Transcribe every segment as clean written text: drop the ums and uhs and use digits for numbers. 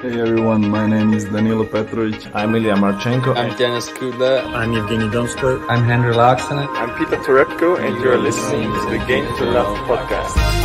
Hey everyone, my name is Danilo Petrovic. I'm Ilya Marchenko. I'm Denis Kudla. I'm Evgeny Donskoy. I'm Henry Laaksonen. I'm Peter Torebko, and you're listening to the Game to Love podcast.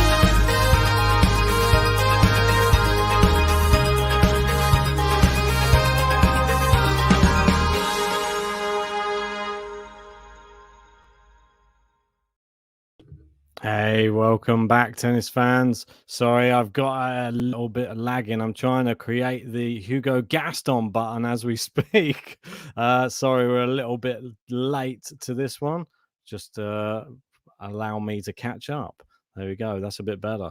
Hey, welcome back, tennis fans. Sorry, I've got a little bit of lagging. I'm trying to create the Hugo Gaston button as we speak. Sorry, we're a little bit late to this one. Just allow me to catch up. There we go. That's a bit better.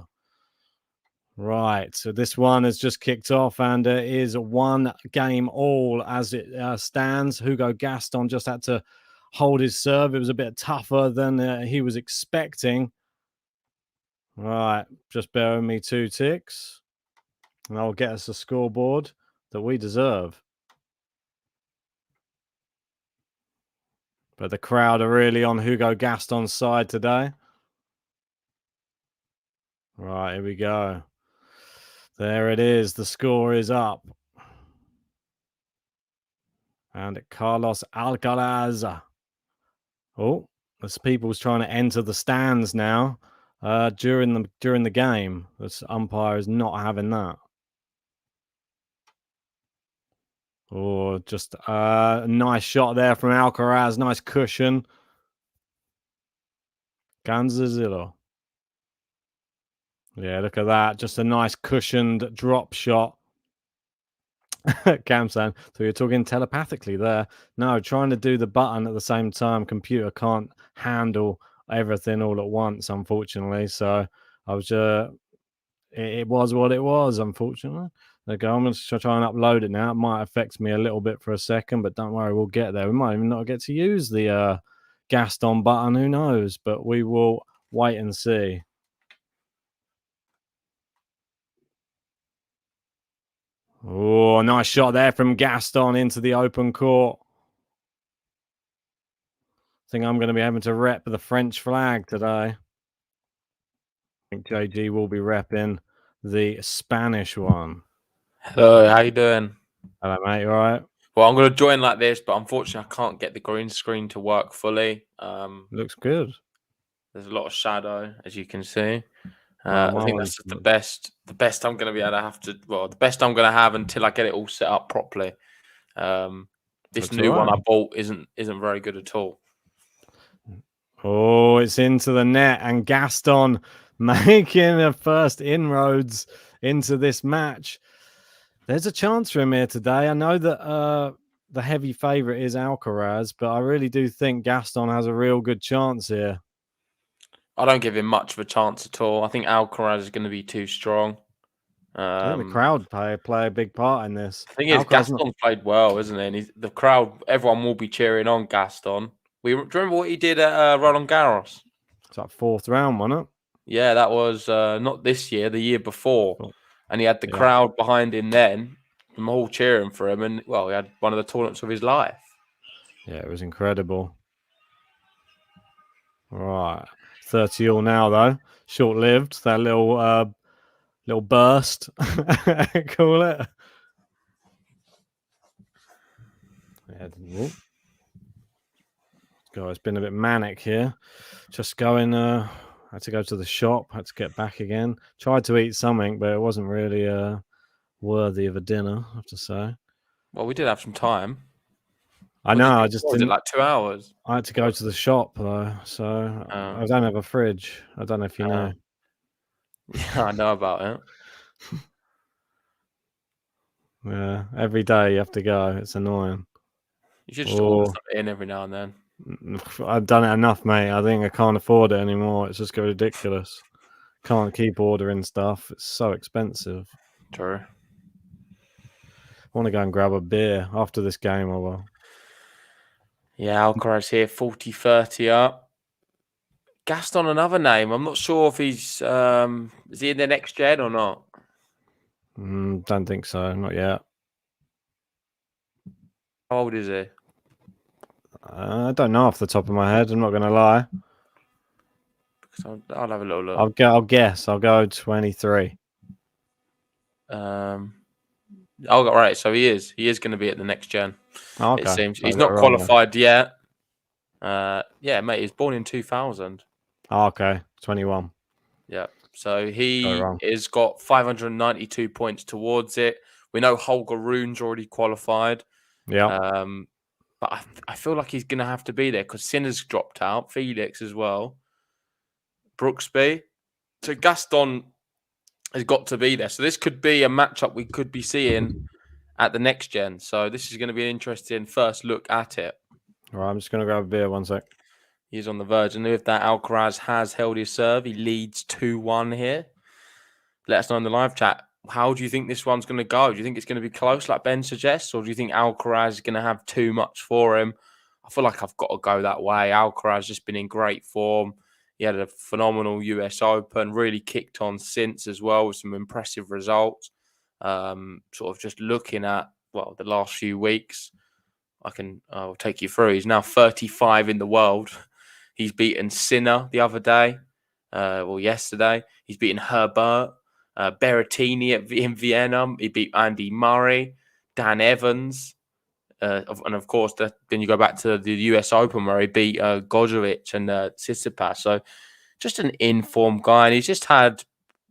Right, so this one has just kicked off and it is 1-all as it stands. Hugo Gaston just had to hold his serve. It was a bit tougher than he was expecting. Right, just bear with me 2 ticks and I'll get us a scoreboard that we deserve. But the crowd are really on Hugo Gaston's side today. Right, here we go. There it is. The score is up. And Carlos Alcaraz. Oh, there's people's trying to enter the stands now. During the game, this umpire is not having that. Oh, just a nice shot there from Alcaraz. Nice cushion. Ganzazillo. Yeah, look at that. Just a nice cushioned drop shot. Camsan. So you're talking telepathically there. No, trying to do the button at the same time. Computer can't handle everything all at once, unfortunately. So I was it was what it was, unfortunately. There you go. I'm going to try and upload it now. It might affect me a little bit for a second, but don't worry, we'll get there. We might even not get to use the Gaston button. Who knows? But we will wait and see. Oh, nice shot there from Gaston into the open court. I think I'm going to be having to rep the French flag today. I think JG will be repping the Spanish one. Hello, how you doing? Hello, mate. You all right? Well, I'm going to join like this, but unfortunately, I can't get the green screen to work fully. Looks good. There's a lot of shadow, as you can see. Well, I think that's the best I'm going to be able to have to. Well, the best I'm going to have until I get it all set up properly. This new one I bought isn't very good at all. Oh, it's into the net, and Gaston making the first inroads into this match. There's a chance for him here today. I know that the heavy favourite is Alcaraz, but I really do think Gaston has a real good chance here. I don't give him much of a chance at all. I think Alcaraz is going to be too strong. I think the crowd play a big part in this. The thing is, Gaston played well, isn't he? And the crowd, everyone will be cheering on Gaston. Do you remember what he did at Roland Garros? It's like 4th round, wasn't it? Yeah, that was not this year, the year before. And he had the crowd behind him then, them all cheering for him. And, well, he had one of the tournaments of his life. Yeah, it was incredible. Right. 30-all now, though. Short-lived. That little burst. Call it. Yeah. God, it's been a bit manic here. Just going, had to go to the shop, had to get back again. Tried to eat something, but it wasn't really worthy of a dinner, I have to say. Well, we did have some time. I know, I just didn't. Was it like 2 hours? I had to go to the shop, though, so I don't have a fridge. I don't know if you know. Yeah, I know about it. Yeah, every day you have to go. It's annoying. You should just order something in every now and then. I've done it enough, mate. I think I can't afford it anymore. It's just ridiculous. Can't keep ordering stuff. It's so expensive. True. I want to go and grab a beer after this game, I will. Yeah, Alcaraz here, 40-30 up. Gaston, another name. I'm not sure if he's is he in the next gen or not? Don't think so. Not yet. How old is he? I don't know off the top of my head. I'm not going to lie. I'll have a little look. I'll guess. I'll go 23. Oh, right. So he is. He is going to be at the next gen. Oh, okay. It seems So I he's got not it wrong then. qualified yet. Yeah, mate. He's born in 2000. Oh, okay. 21. Yeah. So Got it he wrong. has got 592 points towards it. We know Holger Rune's already qualified. Yeah. But I feel like he's going to have to be there because Sinner's dropped out, Felix as well, Brooksby. So Gaston has got to be there. So this could be a matchup we could be seeing at the next gen. So this is going to be an interesting first look at it. All right, I'm just going to grab a beer 1 sec. He's on the verge. And if that Alcaraz has held his serve, he leads 2-1 here. Let us know in the live chat. How do you think this one's going to go? Do you think it's going to be close like Ben suggests? Or do you think Alcaraz is going to have too much for him? I feel like I've got to go that way. Alcaraz just been in great form. He had a phenomenal US Open, really kicked on since as well with some impressive results. Sort of just looking at, well, the last few weeks, I'll take you through. He's now 35 in the world. He's beaten Sinner the other day, yesterday. He's beaten Herbert. Berrettini in Vienna. He beat Andy Murray, Dan Evans, and of course, then you go back to the US Open where he beat Gojovic and Tsitsipas. So just an informed guy, and he's just had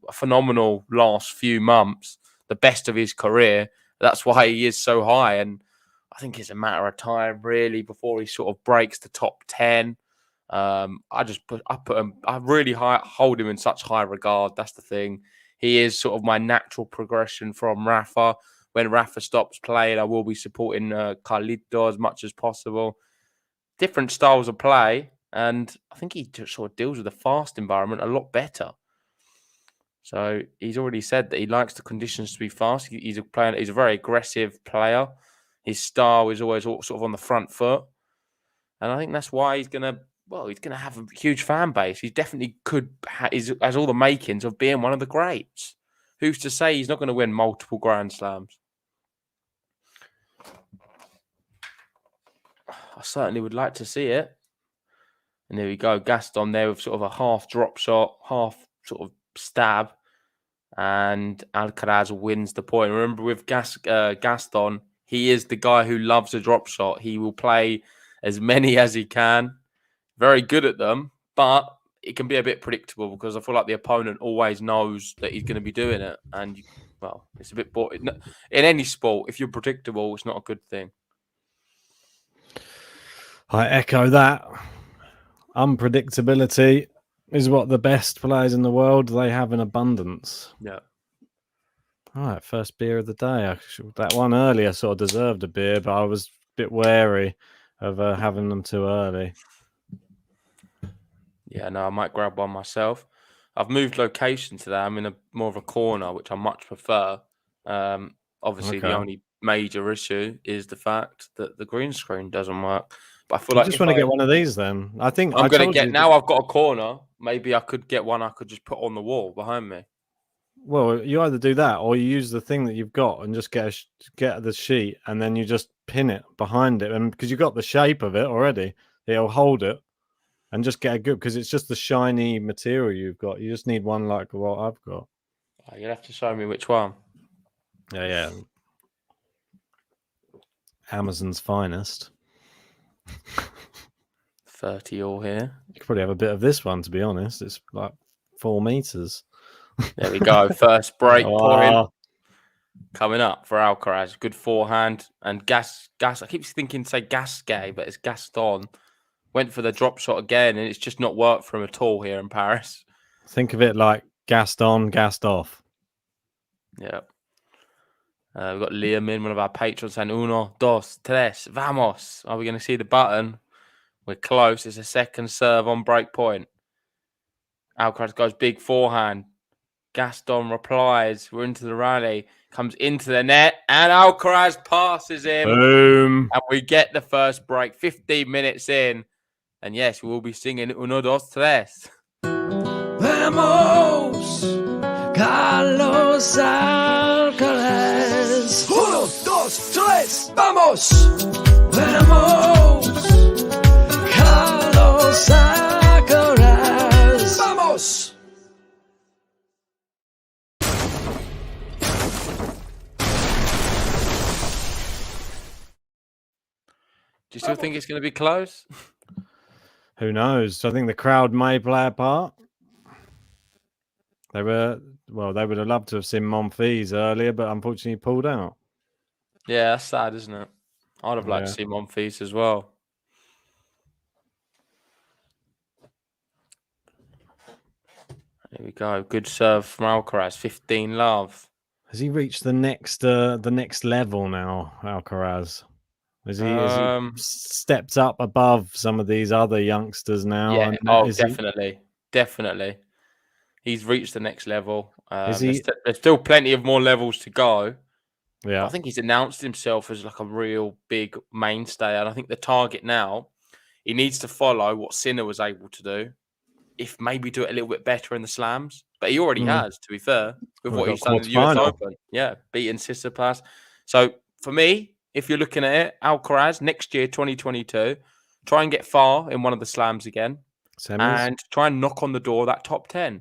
a phenomenal last few months, the best of his career. That's why he is so high, and I think it's a matter of time really before he sort of breaks the top 10. I really hold him in such high regard. That's the thing. He is sort of my natural progression from Rafa. When Rafa stops playing, I will be supporting Carlito as much as possible. Different styles of play, and I think he just sort of deals with the fast environment a lot better. So he's already said that he likes the conditions to be fast. He's a very aggressive player. His style is always sort of on the front foot, and I think that's why he's gonna have a huge fan base. He definitely has all the makings of being one of the greats. Who's to say he's not going to win multiple Grand Slams? I certainly would like to see it. And there we go. Gaston there with sort of a half drop shot, half sort of stab. And Alcaraz wins the point. Remember with Gaston, he is the guy who loves a drop shot. He will play as many as he can. Very good at them, but it can be a bit predictable because I feel like the opponent always knows that he's going to be doing it. And, it's a bit boring. In any sport, if you're predictable, it's not a good thing. I echo that. Unpredictability is what the best players in the world, they have in abundance. Yeah. All right, first beer of the day. That one earlier sort of deserved a beer, but I was a bit wary of having them too early. Yeah, no, I might grab one myself. I've moved location today. I'm in more of a corner, which I much prefer. Obviously, the only major issue is the fact that the green screen doesn't work. But I feel like I just want to get one of these then. I think I'm going to get, now I've got a corner, maybe I could get one I could just put on the wall behind me. Well, you either do that or you use the thing that you've got and just get the sheet and then you just pin it behind it. And because you've got the shape of it already, it'll hold it. And just get a good, because it's just the shiny material you've got. You just need one like what I've got. You'll have to show me which one. Yeah. Amazon's finest. 30 all here. You could probably have a bit of this one, to be honest. It's like 4 meters. There we go. First break point coming up for Alcaraz. Good forehand. And Gas. I keep thinking to say Gasquet, but it's Gaston. Went for the drop shot again, and it's just not worked for him at all here in Paris. Think of it like gassed on, gassed off. Yeah. We've got Liam in, one of our patrons, saying, 1, 2, 3, vamos. Are we going to see the button? We're close. It's a second serve on break point. Alcaraz goes big forehand. Gaston replies. We're into the rally. Comes into the net, and Alcaraz passes him. Boom. And we get the first break, 15 minutes in. And yes, we will be singing 1, 2, 3. Vamos, Carlos Alcaraz. 1, 2, 3, vamos. Vamos, Carlos Alcaraz. Vamos. Do you still think it's going to be close? Who knows? I think the crowd may play a part. They would have loved to have seen Monfils earlier, but unfortunately he pulled out. Yeah, that's sad, isn't it? I'd have liked to see Monfils as well. There we go. Good serve from Alcaraz. 15 love. Has he reached the next level now, Alcaraz? Has he stepped up above some of these other youngsters now? Yeah. And Definitely. He's reached the next level. Is there's still plenty of more levels to go. Yeah. I think he's announced himself as like a real big mainstay. And I think the target now, he needs to follow what Sinner was able to do. If maybe do it a little bit better in the slams. But he already has, to be fair, with what he's done in the US Open. Yeah, beating Tsitsipas. So for me, if you're looking at it, Alcaraz next year, 2022, try and get far in one of the slams again. And try and knock on the door of that top 10.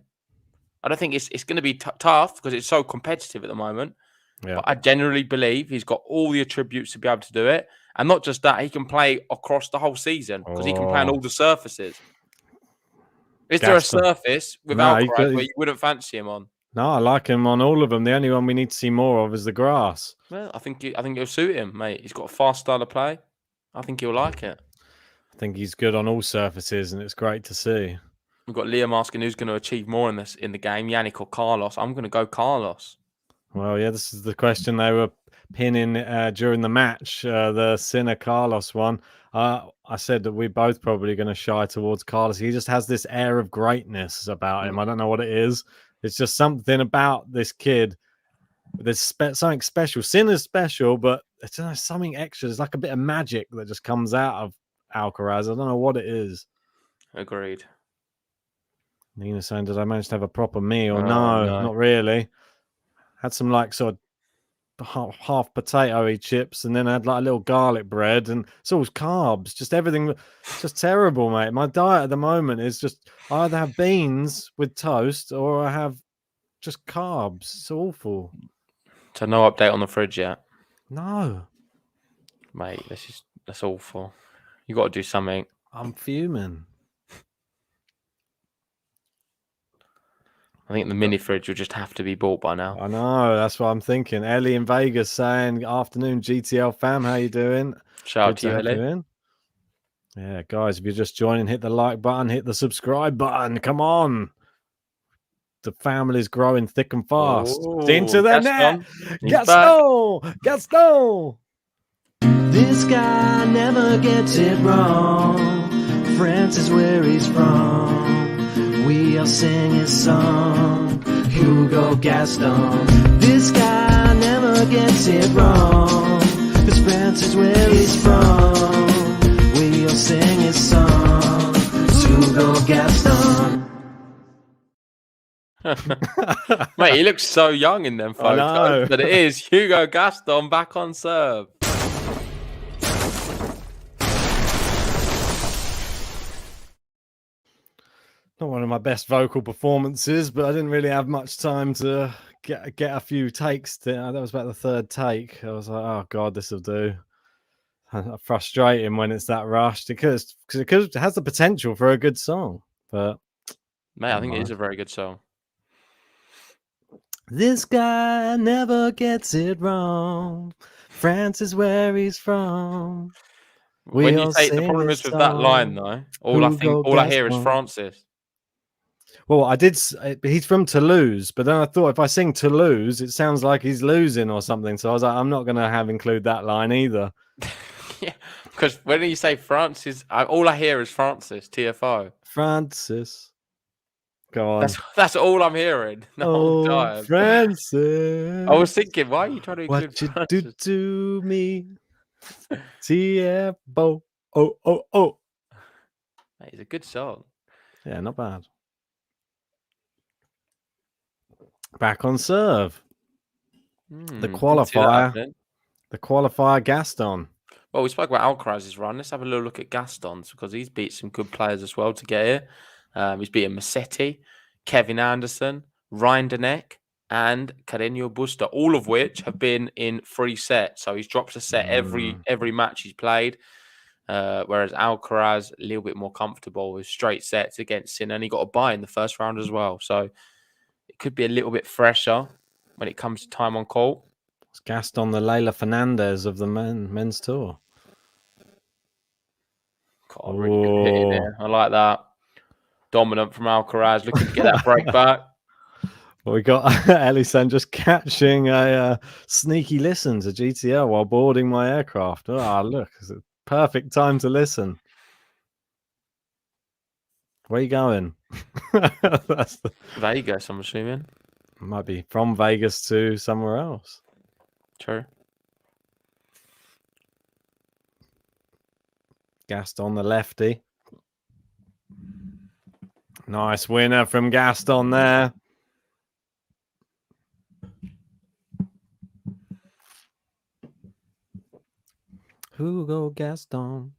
I don't think it's going to be tough because it's so competitive at the moment. Yeah. But I generally believe he's got all the attributes to be able to do it. And not just that, he can play across the whole season because he can play on all the surfaces. Is there a surface with Alcaraz where you wouldn't fancy him on? No, I like him on all of them. The only one we need to see more of is the grass. Well, I think it'll suit him, mate. He's got a fast style of play. I think he'll like it. I think he's good on all surfaces, and it's great to see. We've got Liam asking who's going to achieve more in the game, Yannick or Carlos. I'm going to go Carlos. Well, yeah, this is the question they were pinning during the match, the Sinner Carlos one. I said that we're both probably going to shy towards Carlos. He just has this air of greatness about him. I don't know what it is. It's just something about this kid. There's something special. Sinner's special, but it's something extra. There's like a bit of magic that just comes out of Alcaraz. I don't know what it is. Agreed. Nina saying, did I manage to have a proper meal? No, not really. Had some like sort of half potato-y chips, and then I had like a little garlic bread, and it's all carbs, just everything. It's just terrible, mate. My diet at the moment is just I either have beans with toast or I have just carbs. It's awful. So no update on the fridge yet? No. Mate, that's awful. You got to do something. I'm fuming. I think the mini fridge will just have to be bought by now. I know, that's what I'm thinking. Ellie in Vegas saying, afternoon GTL fam, how you doing? Shout out to you, Ellie. Yeah, guys, if you're just joining, hit the like button, hit the subscribe button. Come on. The family's growing thick and fast. Ooh, into the net. Gaston. This guy never gets it wrong. France is where he's from. We'll sing his song, Hugo Gaston. This guy never gets it wrong, 'cause France is where he's from. We'll sing his song, Hugo Gaston. Mate, he looks so young in them photos, but it is Hugo Gaston back on serve. Not one of my best vocal performances, but I didn't really have much time to get a few takes. That was about the third take. I was like, oh God, this will do. Frustrating when it's that rushed because it has the potential for a good song. But mate, I think it is a very good song. This guy never gets it wrong. France is where he's from. When you say the problem is with that line, though, all I hear is Francis. Well, I did. He's from Toulouse, but then I thought if I sing Toulouse, it sounds like he's losing or something. So I was like, I'm not going to include that line either. Yeah, because when you say Francis, all I hear is Francis. TFO. Francis. Go on. That's all I'm hearing the whole time. Francis. I was thinking, why are you trying to include what you Francis? do to me? TFO. Oh. Mate, it's a good song. Yeah, not bad. Back on serve. The qualifier Gaston. Well, we spoke about Alcaraz's run. Let's have a little look at Gaston's because he's beat some good players as well to get here. He's beaten Massetti, Kevin Anderson, Rinderneck, and Carreño Busta, all of which have been in 3 sets. So he's dropped a set every match he's played. Whereas Alcaraz, a little bit more comfortable with straight sets against Sinner, and he got a bye in the first round as well. So it could be a little bit fresher when it comes to time on court. It's Gaston, the Leila Fernandez of the men's tour. Got a really good hit in there. I like that. Dominant from Alcaraz, looking to get that break back. Well, we got Elisan just catching a sneaky listen to GTL while boarding my aircraft. Oh, look, it's a perfect time to listen. Where are you going? That's Vegas, I'm assuming. Might be from Vegas to somewhere else. True. Gaston, the lefty. Nice winner from Gaston there. Hugo Gaston.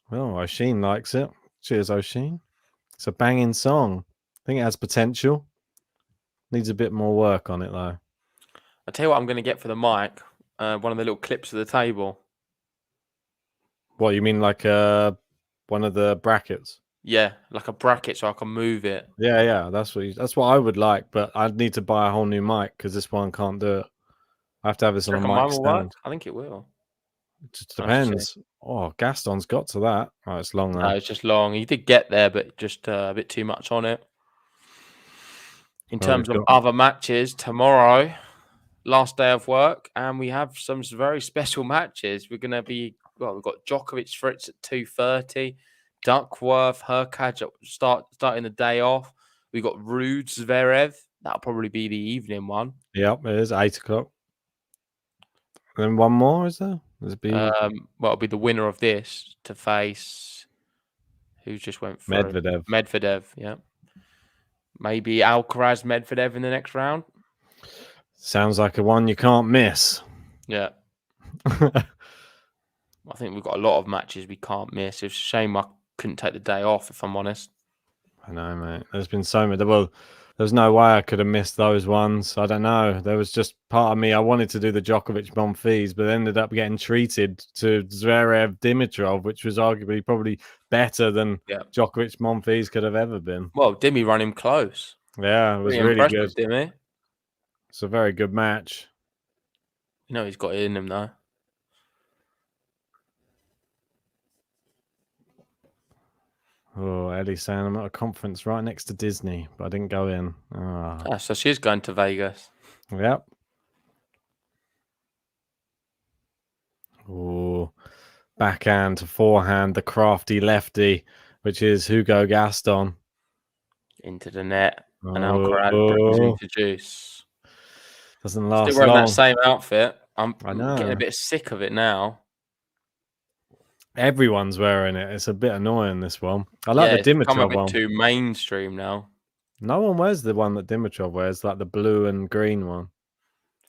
Well, Oisin likes it. Cheers, Oisin. It's a banging song. I think it has potential. Needs a bit more work on it, though. I'll tell you what I'm going to get for the mic. One of the little clips of the table. What, you mean like one of the brackets? Yeah, like a bracket so I can move it. Yeah. That's what I would like, but I'd need to buy a whole new mic because this one can't do it. I have to have this on a mic stand. I think it will. It just depends. Oh, Gaston's got to that. Oh, it's long though. No, it's just long. He did get there, but just a bit too much on it. In terms of other matches, tomorrow, last day of work, and we have some very special matches. We're going to be, we've got Djokovic Fritz at 2:30, Duckworth, Hurkacz starting the day off. We've got Ruud Zverev. That'll probably be the evening one. Yep, it is 8 o'clock. Then one more, is there? It'll be the winner of this to face who just went through? Medvedev, yeah. Maybe Alcaraz, Medvedev in the next round. Sounds like a one you can't miss. Yeah. I think we've got a lot of matches we can't miss. It's a shame I couldn't take the day off, if I'm honest. I know, mate. There's been so many. Well, there's no way I could have missed those ones. I don't know. There was just part of me. I wanted to do the Djokovic Monfils, but ended up getting treated to Zverev Dimitrov, which was arguably probably better than Djokovic Monfils could have ever been. Well, Dimmy ran him close. Yeah, it was really good. Dimmy. It's a very good match. You know he's got it in him though. Oh, Ellie saying I'm at a conference right next to Disney, but I didn't go in. So she's going to Vegas. Yep. Oh, backhand to forehand, the crafty lefty, which is Hugo Gaston. Into the net. And Alcaraz brings into juice. Doesn't last Still wearing long. that same outfit. I'm know. Getting a bit sick of it now. Everyone's wearing it. It's a bit annoying, this one. I like the Dimitrov one. It's become a one. bit too mainstream now. No one wears the one that Dimitrov wears, like the blue and green one.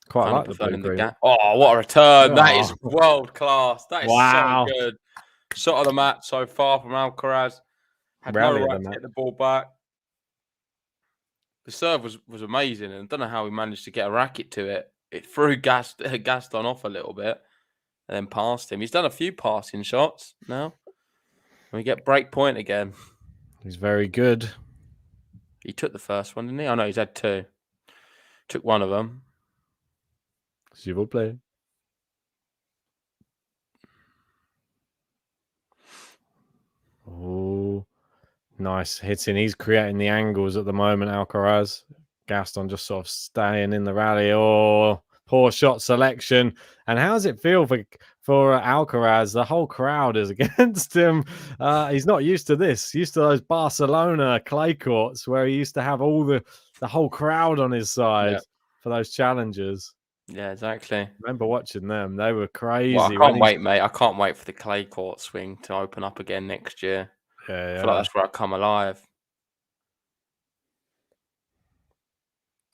Quite like the blue and green. Oh, what a return. That is world class. That is so good. Shot of the match so far from Alcaraz. Had no right to get the ball back. The serve was amazing, and I don't know how he managed to get a racket to it. It threw Gaston off a little bit and then passed him. He's done a few passing shots now. And we get break point again. He's very good. He took the first one, didn't he? Oh, no, he's had two. Took one of them. S'il vous plaît. Oh, nice hitting. He's creating the angles at the moment, Alcaraz. Gaston just sort of staying in the rally. Oh, poor shot selection. And how does it feel for Alcaraz? The whole crowd is against him. He's not used to this. Used to those Barcelona clay courts where he used to have all the whole crowd on his side for those challenges. Yeah, exactly. I remember watching them. They were crazy. Well, I can't wait, mate. I can't wait for the clay court swing to open up again next year. Yeah. I feel like that's where I come alive.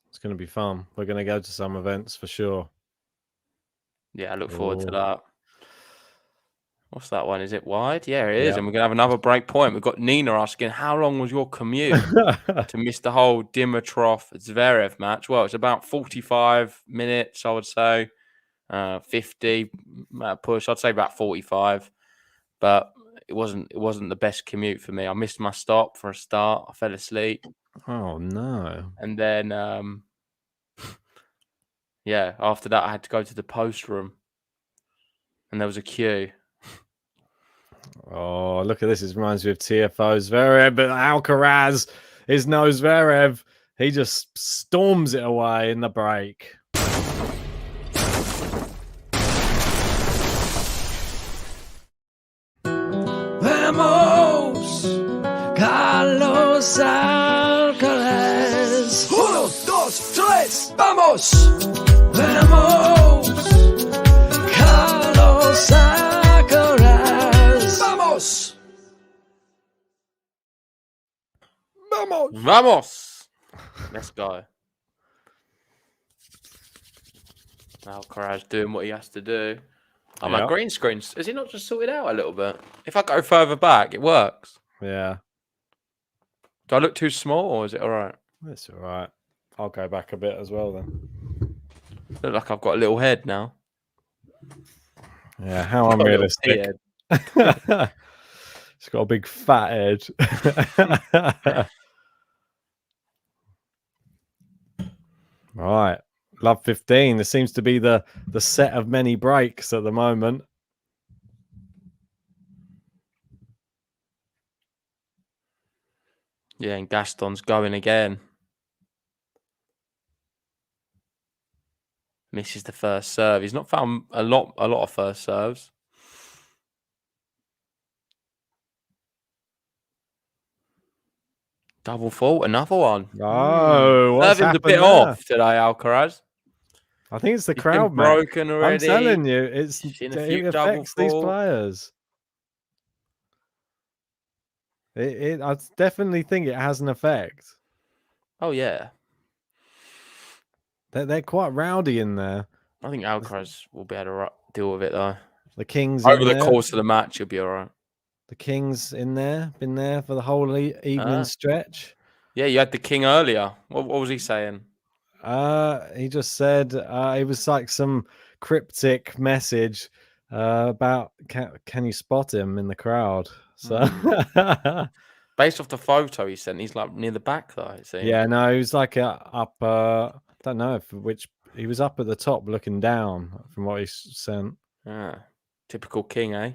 It's going to be fun. We're going to go to some events for sure. Yeah, I look forward to that. What's that one? Is it wide? Yeah, it is. And we're going to have another break point. We've got Nina asking, how long was your commute to miss the whole Dimitrov-Zverev match? Well, it's about 45 minutes, I would say. 50 push. I'd say about 45. but it wasn't the best commute for me. I missed my stop for a start. I fell asleep, Oh no. and then yeah, after that I had to go to the post room, and there was a queue. Oh, look at this. It reminds me of TFO Zverev, but Alcaraz is no Zverev. He just storms it away in the break. Vamos, Carlos Alcaraz. 1, 2, 3, vamos. Vamos, Carlos Alcaraz. Vamos. Vamos! Let's go. Alcaraz doing what he has to do. Oh, my green screen, is it not just sorted out a little bit? If I go further back, it works. Yeah. Do I look too small, or is it all right? It's all right. I'll go back a bit as well then. Look like I've got a little head now. Yeah, how unrealistic. It's got a big fat head. Right. Love 15. This seems to be the set of many breaks at the moment. Yeah, and Gaston's going again. Misses the first serve. He's not found a lot of first serves. Double fault, another one. Oh, what's Serving's a bit happened off today, Alcaraz. I think it's the He's crowd, been man. broken already. I'm telling you, it affects these fault. players. I definitely think it has an effect. Oh yeah, They're quite rowdy in there. I think Alcaraz will be able to deal with it though. The Kings Over in the there. course of the match, he'll be all right. The Kings in there, been there for the whole evening stretch. Yeah, you had the King earlier. What was he saying? He just said it was like some cryptic message about can you spot him in the crowd? So based off the photo he sent, he's like near the back though. It seems. Yeah, no, he was like up. Don't know which he was up at the top looking down from what he sent. Yeah, typical King, eh?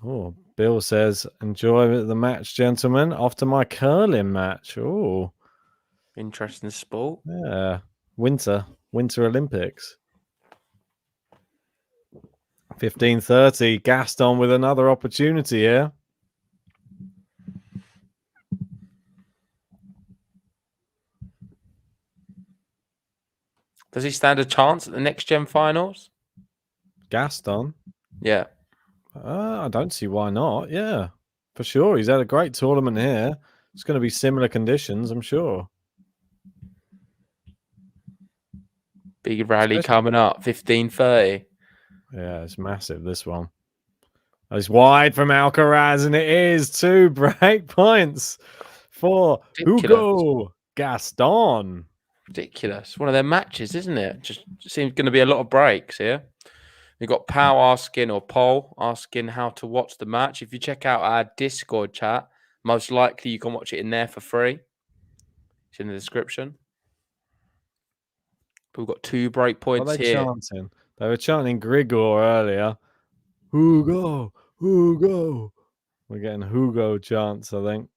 Oh, Bill says, enjoy the match, gentlemen. Off to my curling match. Oh, interesting sport. Yeah, Winter Olympics. 15:30. Gaston with another opportunity here. Does he stand a chance at the next gen finals? Gaston? Yeah. I don't see why not. Yeah, for sure. He's had a great tournament here. It's going to be similar conditions, I'm sure. Big rally coming up, 15:30. Yeah, it's massive, this one. It's wide from Alcaraz, and it is 2 break points for Hugo Gaston. Ridiculous. One of their matches, isn't it? Just seems going to be a lot of breaks here. We've got Pal asking, or Paul asking how to watch the match. If you check out our Discord chat, most likely you can watch it in there for free. It's in the description. But we've got 2 break points here. Chanting? They were chanting Grigor earlier. Hugo, Hugo. We're getting Hugo chants, I think.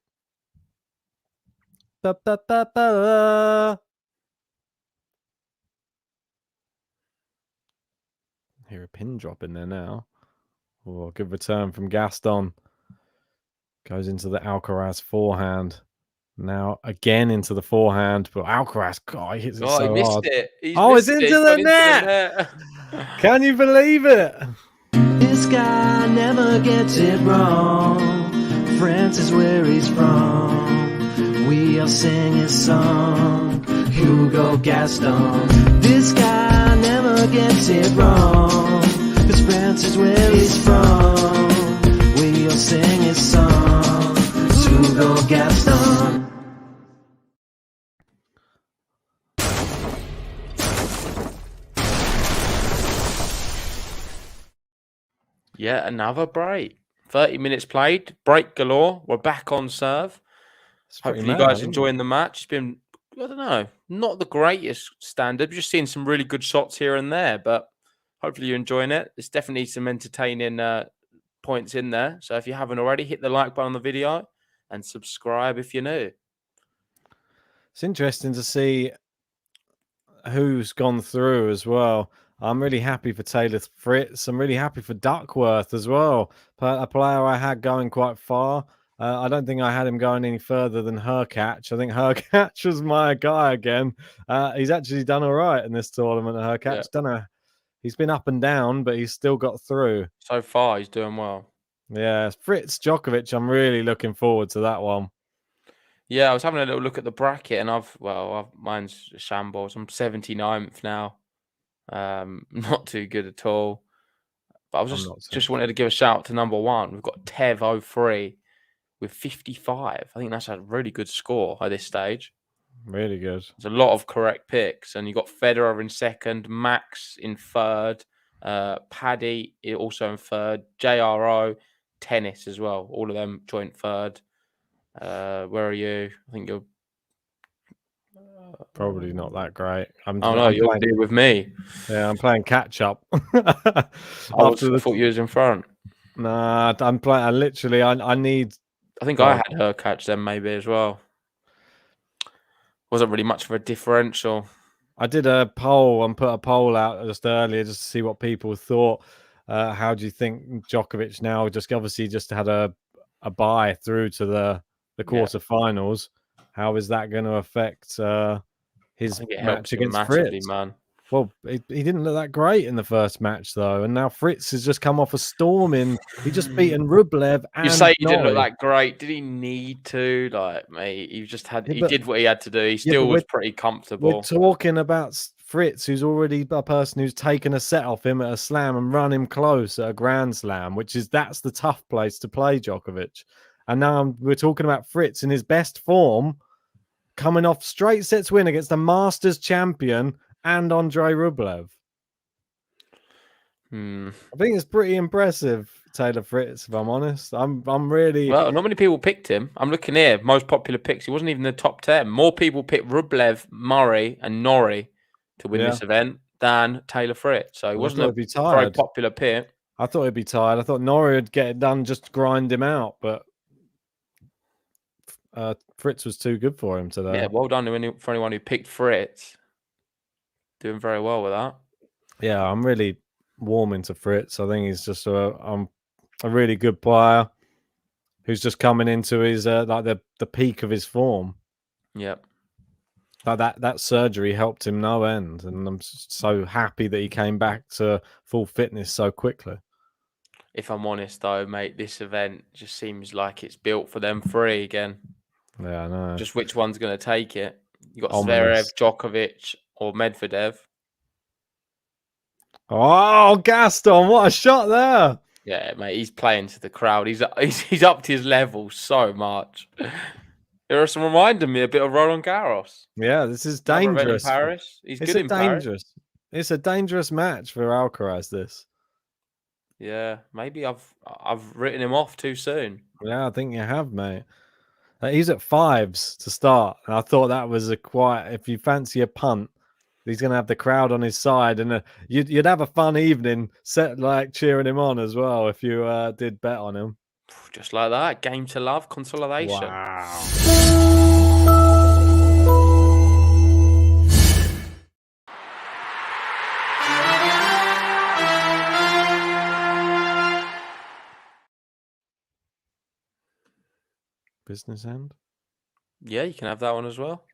Ba, ba, ba, ba. Hear a pin drop in there now. Oh, good return from Gaston. Goes into the Alcaraz forehand. Now again into the forehand, but Alcaraz, God, he hits it so he missed hard. it. It's into the net. Can you believe it? This guy never gets it wrong. France is where he's from. We all sing his song. Hugo Gaston. This guy never gets it wrong. 'Cause France is where he's from. We all sing his song. Hugo Gaston. Yeah, another break. 30 minutes played, break galore. We're back on serve. It's pretty Hopefully, you mad, guys isn't it? enjoying the match. It's been, I don't know, not the greatest standard. We're just seeing some really good shots here and there, but hopefully you're enjoying it. There's definitely some entertaining points in there. So if you haven't already, hit the like button on the video and subscribe if you're new. It's interesting to see who's gone through as well. I'm really happy for Taylor Fritz. I'm really happy for Duckworth as well. A player I had going quite far. I don't think I had him going any further than Hercatch. I think Hercatch was my guy again. He's actually done all right in this tournament. Hercatch, Yeah. don't know. He's been up and down, but he's still got through. So far, he's doing well. Yeah, Fritz Djokovic. I'm really looking forward to that one. Yeah, I was having a little look at the bracket, and mine's a shambles. I'm 79th now. Not too good at all. But I was just wanted to give a shout out to number one. We've got Tev 03 with 55. I think that's a really good score at this stage. Really good. There's a lot of correct picks, and you got Federer in second, Max in third, Paddy also in third, JRO, tennis as well. All of them joint third. Where are you? I think you're probably not that great. I'm you're playing with me. Yeah, I'm playing catch up. I thought you was in front. Nah, I'm playing. I need. I think I had her catch them maybe as well. Wasn't really much of a differential. I did a poll and put a poll out just earlier just to see what people thought. How do you think Djokovic now? Just obviously just had a bye through to the quarterfinals. How is that going to affect his match against Fritz? Man. Well, he didn't look that great in the first match, though. And now Fritz has just come off a storming. He just beaten Rublev. And you say he didn't look that great. Did he need to? Like, mate, he did what he had to do. He still was pretty comfortable. We're talking about Fritz, who's already a person who's taken a set off him at a slam and run him close at a Grand Slam, that's the tough place to play Djokovic. And now we're talking about Fritz in his best form, coming off straight sets win against the Masters champion and Andrei Rublev. I think it's pretty impressive, Taylor Fritz, if I'm honest. I'm really... Well, not many people picked him. I'm looking here. Most popular picks. He wasn't even in the top 10. More people picked Rublev, Murray, and Norrie to win this event than Taylor Fritz. So he wasn't a very popular pick. I thought he'd be tired. I thought Norrie would get it done, just grind him out. But Fritz was too good for him today. Yeah, well done for anyone who picked Fritz. Doing very well with that. Yeah, I'm really warming to Fritz. I think he's just a really good player who's just coming into his like the peak of his form. Yep. Like that surgery helped him no end, and I'm so happy that he came back to full fitness so quickly. If I'm honest, though, mate, this event just seems like it's built for them three again. Yeah, I know. Just which one's going to take it? You got Zverev, Djokovic, or Medvedev. Oh, Gaston! What a shot there! Yeah, mate, he's playing to the crowd. He's upped his level so much. It's reminding me a bit of Roland Garros. Yeah, this is dangerous. In Paris, he's good in Paris. It's a dangerous match for Alcaraz. This. Yeah, maybe I've written him off too soon. Yeah, I think you have, mate. He's at 5s to start, and I thought that was if you fancy a punt, he's going to have the crowd on his side, and you'd have a fun evening, cheering him on as well if you did bet on him. Just like that, game to love, consolidation. Wow. Business end? Yeah, you can have that one as well.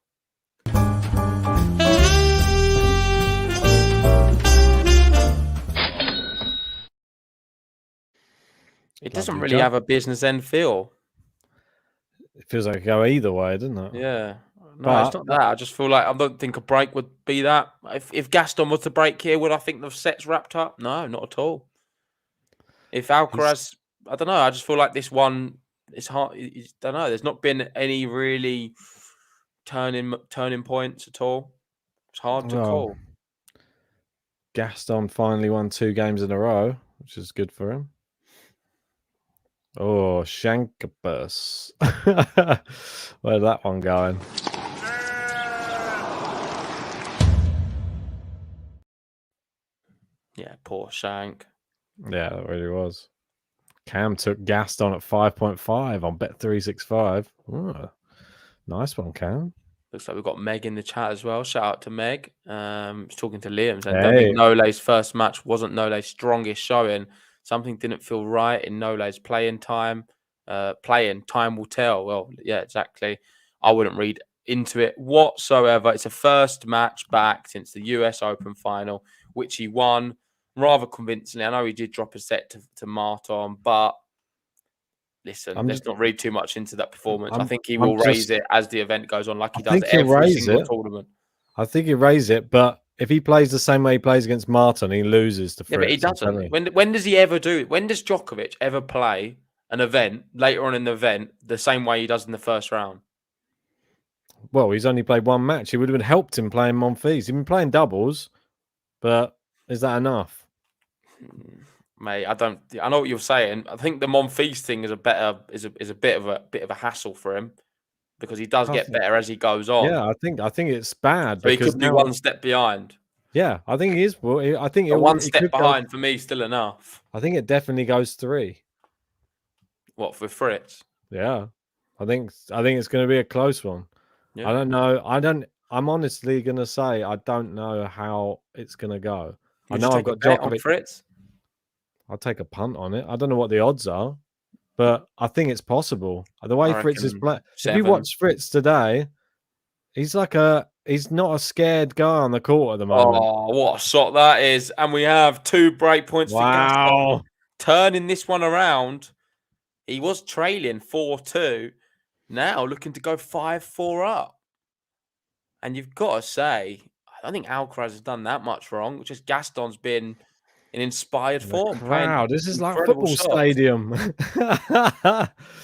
It doesn't really have a business end feel. It feels like it go either way, doesn't it? Yeah. No, it's not that. I just feel like I don't think a break would be that. If Gaston was to break here, would I think the set's wrapped up? No, not at all. If Alcaraz, I don't know. I just feel like this one, it's hard. I don't know. There's not been any really turning points at all. It's hard to call. Gaston finally won 2 games in a row, which is good for him. Oh, Shankabus. Where's that one going? Yeah, poor Shank. Yeah, it really was. Cam took Gaston at 5.5 on Bet365. Oh, nice one, Cam. Looks like we've got Meg in the chat as well. Shout out to Meg. Was talking to Liam saying, don't Hey. think Nole's first match wasn't Nole's strongest showing. Something didn't feel right in Nole's playing time. Time will tell. Well, yeah, exactly. I wouldn't read into it whatsoever. It's a first match back since the US Open final, which he won rather convincingly. I know he did drop a set to Martin, but listen, let's not read too much into that performance. I think he will raise it as the event goes on, like he does every single tournament. I think he'll raise it, but if he plays the same way he plays against Martin, he loses to Fritz. Yeah, but he doesn't. When does he ever do it? When does Djokovic ever play an event later on in the event the same way he does in the first round? Well, he's only played one match. It would have helped him playing Monfils. He's been playing doubles, but is that enough? Mate, I know what you're saying. I think the Monfils thing is a bit of a hassle for him because he does get better as he goes on. Yeah, I think it's bad. So he could be one step behind. Yeah, I think he is. Well, I think one step behind for me is still enough. I think it definitely goes 3. What, for Fritz? Yeah, I think it's going to be a close one. Yeah. I don't know. I'm honestly going to say I don't know how it's going to go. I know I've got Djokovic. On Fritz? I'll take a punt on it. I don't know what the odds are, but I think it's possible. The way Fritz is playing. If you watch Fritz today, he's not a scared guy on the court at the moment. Oh, what a shot that is. And we have 2 break points for Gaston. Turning this one around. He was trailing 4-2. Now looking to go 5-4 up. And you've got to say, I don't think Alcaraz has done that much wrong. Just Gaston's been in inspired form. Wow, this is like a football stadium.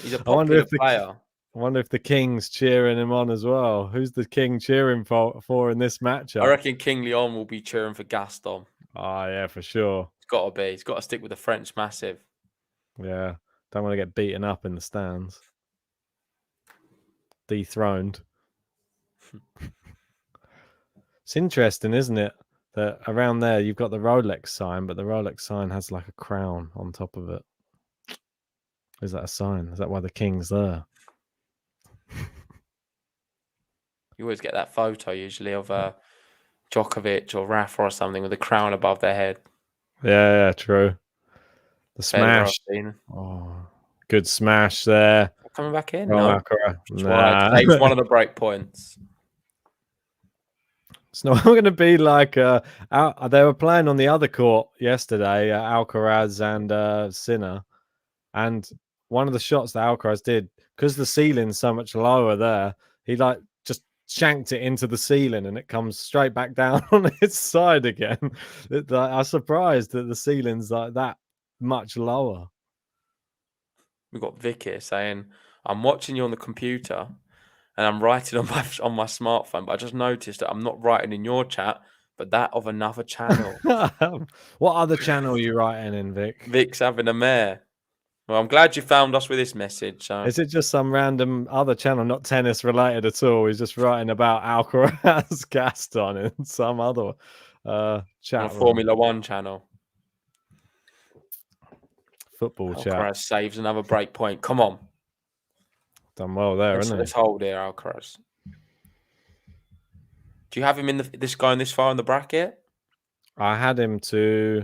He's a popular player. I wonder if the King's cheering him on as well. Who's the King cheering for in this matchup? I reckon King Leon will be cheering for Gaston. Oh, yeah, for sure. It's got to be. He's got to stick with the French massive. Yeah, don't want to get beaten up in the stands. Dethroned. It's interesting, isn't it? That around there you've got the Rolex sign, but the Rolex sign has like a crown on top of it. Is that a sign? Is that why the King's there? You always get that photo usually of Djokovic or Rafa or something with a crown above their head. Yeah, true. The smash. Oh, good smash there. Coming back in? No. Takes one of the break points. It's not going to be like they were playing on the other court yesterday, Alcaraz and Sinner, and one of the shots that Alcaraz did, because the ceiling's so much lower there, he like just shanked it into the ceiling and it comes straight back down on its side again. I'm surprised that the ceiling's like that much lower. We've got Vic here saying, I'm watching you on the computer and I'm writing on my smartphone, but I just noticed that I'm not writing in your chat, but that of another channel. What other channel are you writing in, Vic? Vic's having a mare. Well, I'm glad you found us with this message. So. Is it just some random other channel, not tennis related at all? He's just writing about Alcaraz, Gaston, and some other chat. Formula One channel. Football chat. Alcaraz saves another break point. Come on. Done well there, isn't it? Let's hold here, Alcaraz. Do you have him in this going this far in the bracket? I had him to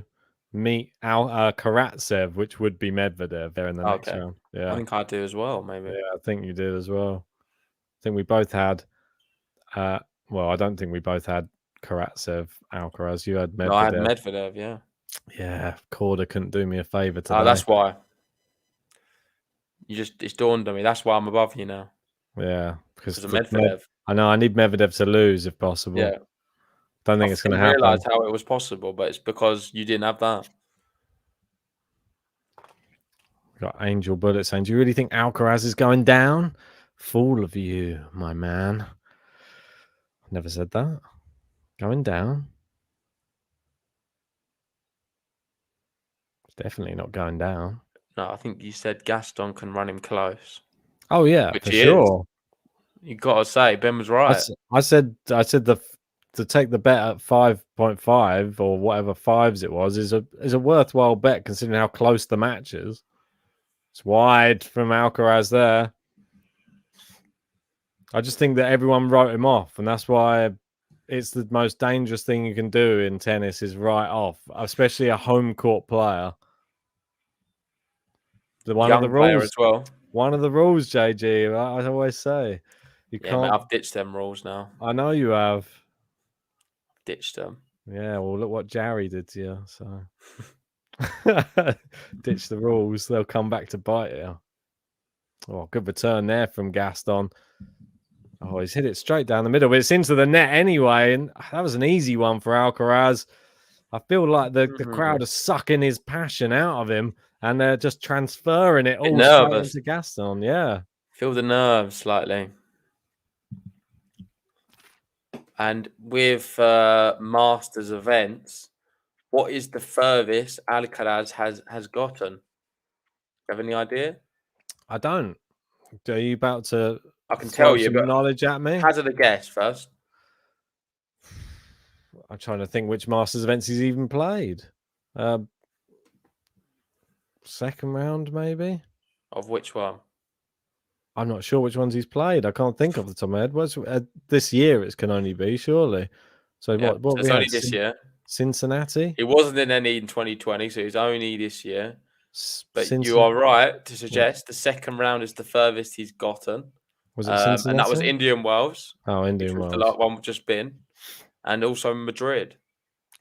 meet Karatsev, which would be Medvedev there in the next round. Yeah, I think I do as well. Maybe. Yeah, I think you did as well. I think we both had. Well, I don't think we both had Karatsev, Alcaraz. You had Medvedev. No, I had Medvedev. Yeah. Yeah, Korda couldn't do me a favor today. Oh, that's why. It's dawned on me. That's why I'm above you now. Yeah, because of Medvedev. I know I need Medvedev to lose if possible. Yeah. Don't think it's going to happen. I realised how it was possible, but it's because you didn't have that. Got Angel Bullet saying, do you really think Alcaraz is going down? Fool of you, my man. Never said that. Going down. It's definitely not going down. No, I think you said Gaston can run him close, Oh yeah, which for he is. sure. You got to say, Ben was right. I said to take the bet at 5.5 or whatever fives it was is a worthwhile bet considering how close the match is. It's wide from Alcaraz there. I just think that everyone wrote him off, and that's why it's the most dangerous thing you can do in tennis is write off, especially a home court player. One of the Young player rules, as well. one of the rules, JG. I always say you Yeah, mate, can't. I've ditched them rules now. I know you have. Ditched them. Yeah, well, look what Jarry did to you. So ditch the rules; they'll come back to bite you. Oh, good return there from Gaston. Oh, he's hit it straight down the middle, but it's into the net anyway, and that was an easy one for Alcaraz. I feel like the crowd are sucking his passion out of him, and they're just transferring it all straight nervous. into Gaston. Yeah. Feel the nerves slightly. And with Masters events, what is the furthest Alcaraz has gotten? Have any idea? I don't. Are you about to I can throw tell you, some but knowledge at me? hazard a guess first. I'm trying to think which Masters events he's even played. Second round, maybe? Of which one? I'm not sure which ones he's played. I can't think off the top of my head. What's this year? It can only be surely. So Yeah, what so we it's only had? this year. Cincinnati. It wasn't in any in 2020, so it's only this year. But you Cincinnati. are right to suggest the second round is the furthest he's gotten. Was it Cincinnati? And that was Indian Wells. Oh, Indian which was Wells. the one we've just been. And also Madrid.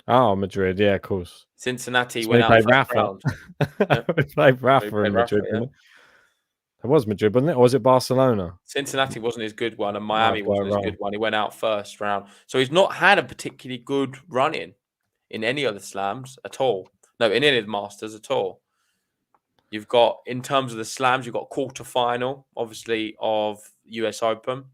Oh, Madrid. Yeah, of course. Cincinnati So went out played first Rafa. round. We played Rafa played in Rafa, Madrid. yeah. It was Madrid, wasn't it? Or was it Barcelona? Cincinnati wasn't his good one, and Miami I've got it wasn't his wrong. good one. He went out first round. So he's not had a particularly good run in any of the slams at all. No, in any of the Masters at all. You've got, in terms of the slams, you've got quarterfinal, obviously, of US Open.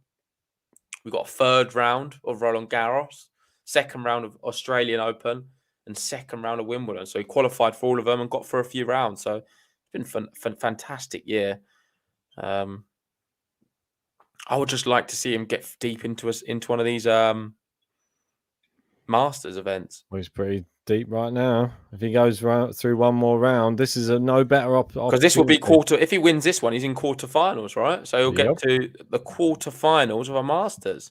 We've got a third round of Roland Garros, second round of Australian Open, and second round of Wimbledon. So he qualified for all of them and got for a few rounds. So it's been a fantastic year. I would just like to see him get deep into one of these Masters events. Well, he's pretty deep right now. If he goes through one more round, this is a no better opportunity. Because this will be if he wins this one, he's in quarterfinals, right? So he'll get to the quarterfinals of a Masters.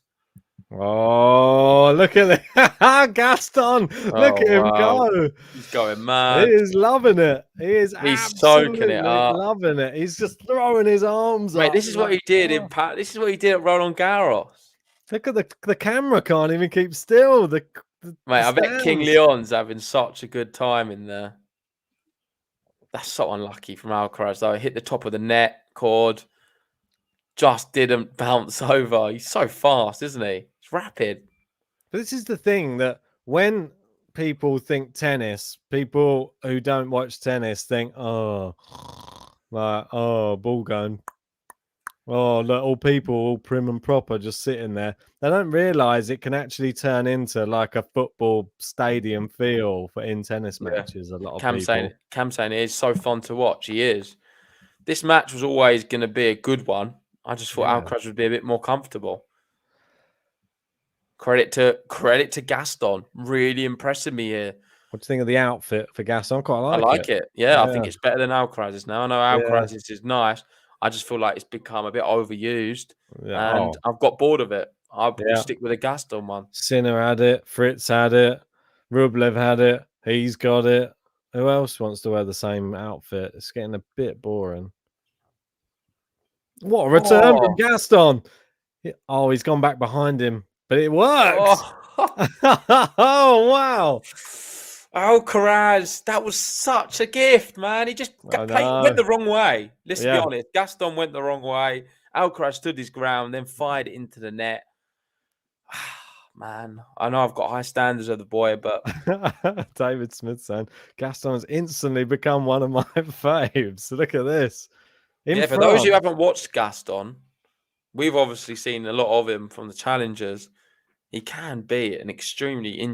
Oh, look at it. Gaston. Look at him go. He's going mad. He is loving it. He's soaking it up. loving it. He's just throwing his arms up. This is what he did This is what he did at Roland Garros. Look at the camera can't even keep still. Mate, I bet King Leon's having such a good time in there. That's so unlucky from Alcaraz, though. He hit the top of the net cord. Just didn't bounce over. He's so fast, isn't he? It's rapid. But this is the thing that when people think tennis, people who don't watch tennis think, ball going. Oh, look, all people, all prim and proper, just sitting there. They don't realise it can actually turn into like a football stadium feel in tennis matches. A lot of people. Cam saying it is so fun to watch. He is. This match was always going to be a good one. I just thought Alcaraz would be a bit more comfortable. Credit to Gaston. Really impressing me here. What do you think of the outfit for Gaston? I like it. Yeah, I think it's better than Alcaraz's now. I know Alcaraz's is nice. I just feel like it's become a bit overused. Yeah. And I've got bored of it. I'll stick with a Gaston one. Sinner had it. Fritz had it. Rublev had it. He's got it. Who else wants to wear the same outfit? It's getting a bit boring. What a return from Gaston. Oh, he's gone back behind him. But it works. Oh, wow. Alcaraz, that was such a gift, man. He just went the wrong way. Let's be honest. Gaston went the wrong way. Alcaraz stood his ground, then fired it into the net. Man, I know I've got high standards of the boy, but David Smith saying Gaston has instantly become one of my faves. Look at this. For those who haven't watched Gaston, we've obviously seen a lot of him from the challengers. He can be an extremely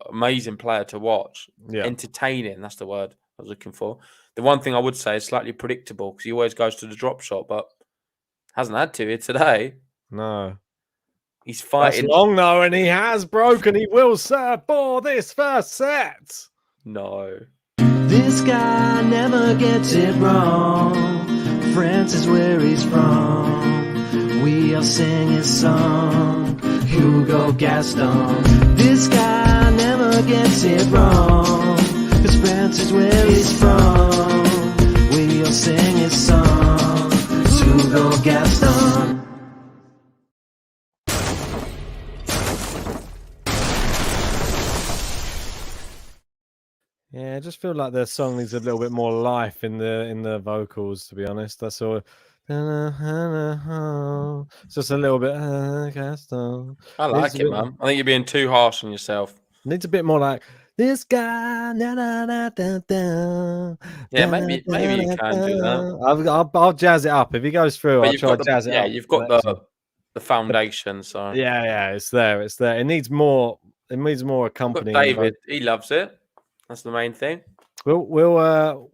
amazing player to watch. Yeah. Entertaining, that's the word I was looking for. The one thing I would say is slightly predictable because he always goes to the drop shot, but hasn't had to here today. No. He's That's fighting. long though, and he has broken. He will serve for this first set. No. This guy never gets it wrong. France is where he's from. We'll sing his song. Hugo Gaston. This guy never gets it wrong. 'Cause France is where he's from. We'll sing his song. Hugo Gaston. Yeah, I just feel like the song needs a little bit more life in the vocals, to be honest. That's all. It's just a little bit. Gaston. I like it, man. I think you're being too harsh on yourself. Needs a bit more like this guy. Da, da, da, da, da, Yeah, da, maybe da, you da, can do that. I'll jazz it up. If he goes through, But I'll you've try got to jazz it up. you've got the foundation. So Yeah, it's there. It's there. It needs more. It needs more We've got accompanying. David, he loves it. That's the main thing. We'll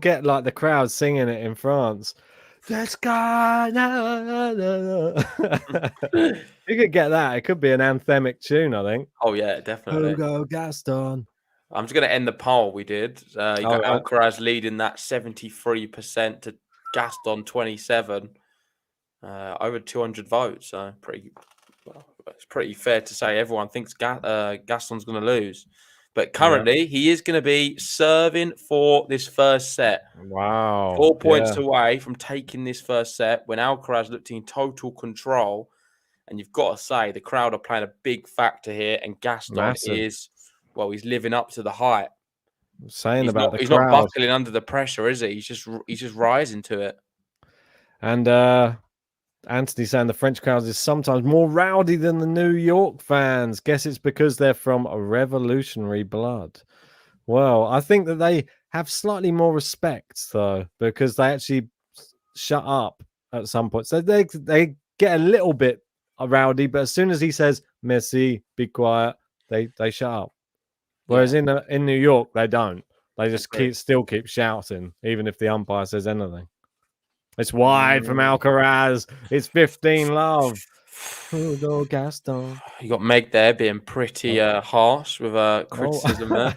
get like the crowd singing it in France. This guy. You could get that. It could be an anthemic tune, I think. Oh yeah, definitely. Hugo Gaston. I'm just going to end the poll we did. You got right. Alcaraz leading that 73% to Gaston 27. Over 200 votes. So it's pretty fair to say everyone thinks Gaston's going to lose. But currently, he is going to be serving for this first set. Wow. 4 points away from taking this first set when Alcaraz looked in total control. And you've got to say, the crowd are playing a big factor here. And Gaston is, well, he's living up to the hype. He's not buckling under the pressure, is he? He's just rising to it. And Anthony saying the French crowd is sometimes more rowdy than the New York fans. Guess it's because they're from a revolutionary blood. Well, I think that they have slightly more respect, though, because they actually shut up at some point. So they get a little bit rowdy, but as soon as he says, Messi, be quiet, they shut up. Whereas in New York, they don't. They just still keep shouting, even if the umpire says anything. It's wide from Alcaraz. It's 15 love. Hugo Gaston. You got Meg there being pretty harsh with criticism there.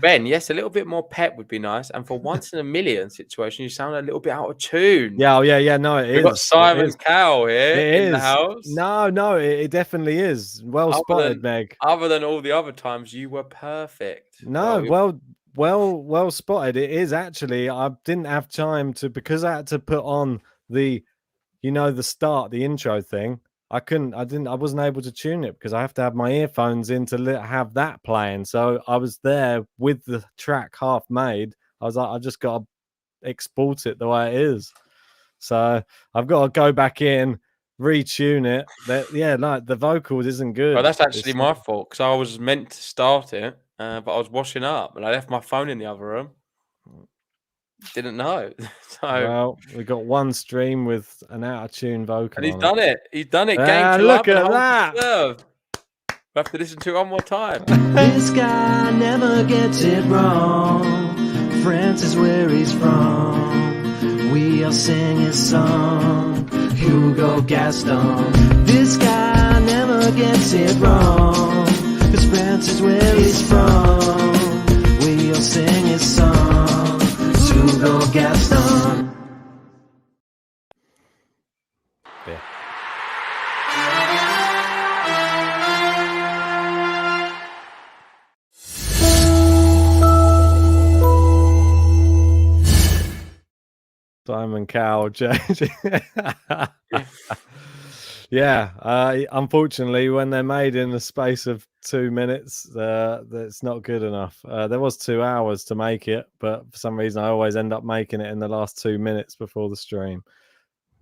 Ben, yes, a little bit more pep would be nice. And for once in a million situation, you sound a little bit out of tune. Yeah, no, it is. We've got Simon Cowell here in the house. No, it definitely is. Well spotted, Meg. Other than all the other times, you were perfect. No, well spotted. It is actually. I didn't have time to, because I had to put on the start, the intro thing. I wasn't able to tune it because I have to have my earphones in to have that playing. So I was there with the track half made. I was like, I just got to export it the way it is. So I've got to go back in, retune it. The vocals isn't good. Well, that's actually my fault because I was meant to start it, but I was washing up and I left my phone in the other room. Didn't know. Well, we got one stream with an out of tune vocal. And he's done it. He's done it. Look at that. We have to listen to it one more time. This guy never gets it wrong. France is where he's from. We'll sing his song. Hugo Gaston. This guy never gets it wrong. 'Cause France is where he's from. We'll sing his song. Hugo Gaston. Yeah. Simon Cowell changing. Unfortunately, when they're made in the space of 2 minutes, that's not good enough. There was 2 hours to make it, but for some reason I always end up making it in the last 2 minutes before the stream.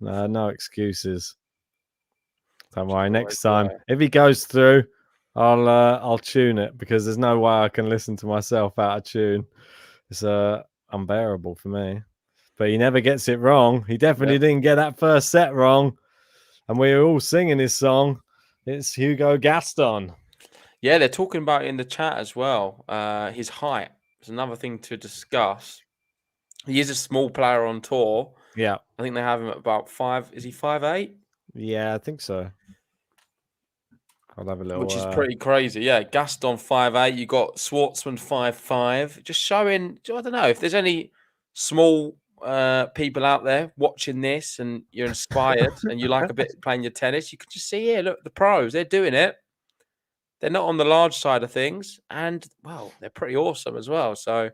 No excuses. Don't worry. Next time, if he goes through, I'll tune it, because there's no way I can listen to myself out of tune. It's unbearable for me. But he never gets it wrong. He definitely didn't get that first set wrong. And we were all singing his song. It's Hugo Gaston. Yeah, they're talking about it in the chat as well. His height is another thing to discuss. He is a small player on tour. Yeah. I think they have him at about 5. Is he 5'8"? Yeah, I think so. I'll have a little. Which is pretty crazy. Yeah, Gaston 5'8". You got Schwartzman 5'5". Just showing. I don't know if there's any small people out there watching this and you're inspired and you like a bit playing your tennis. You can just see here. Look, the pros. They're doing it. They're not on the large side of things, and well, they're pretty awesome as well. So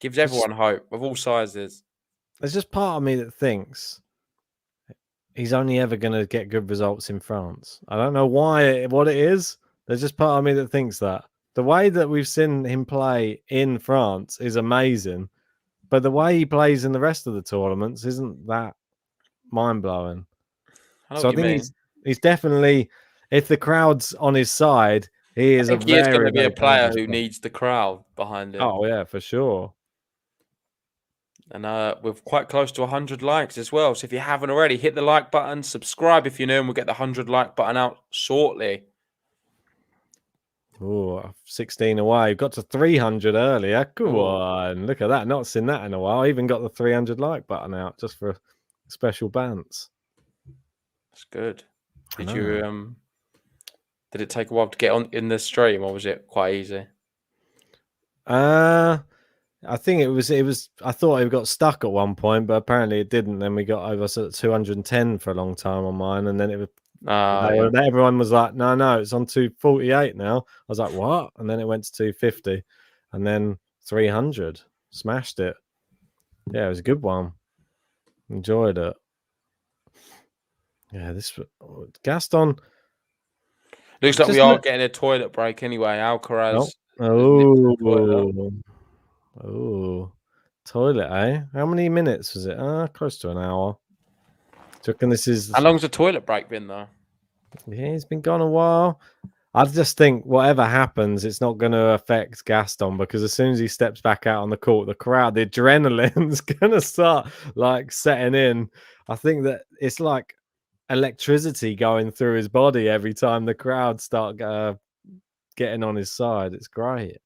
gives everyone hope of all sizes. There's just part of me that thinks he's only ever going to get good results in France. I don't know what it is. There's just part of me that thinks that. The way that we've seen him play in France is amazing, but the way he plays in the rest of the tournaments isn't that mind-blowing. So I think he's definitely, if the crowd's on his side, he is I think he is going to be a player who player. needs the crowd behind him. Oh, yeah, for sure. And we're quite close to 100 likes as well. So if you haven't already, hit the like button, subscribe if you're new, and we'll get the 100 like button out shortly. Oh, 16 away. Got to 300 earlier. Come on. Look at that. Not seen that in a while. I even got the 300 like button out just for special bants. That's good. Did it take a while to get on in the stream, or was it quite easy? I think it was I thought it got stuck at one point, but apparently it didn't. Then we got over 210 for a long time on mine, and then it was everyone was like, no, it's on 248 now. I was like, what? And then it went to 250, and then 300. Smashed it. Yeah, it was a good one. Enjoyed it. Yeah, this Gaston. Looks like we are getting a toilet break anyway. Alcaraz. Oh, toilet, eh? How many minutes was it? Close to an hour. Do you reckon this is... How long's the toilet break been, though? Yeah, he's been gone a while. I just think whatever happens, it's not going to affect Gaston, because as soon as he steps back out on the court, the crowd, the adrenaline's going to start like setting in. I think that it's like electricity going through his body every time the crowd start getting on his side. It's great.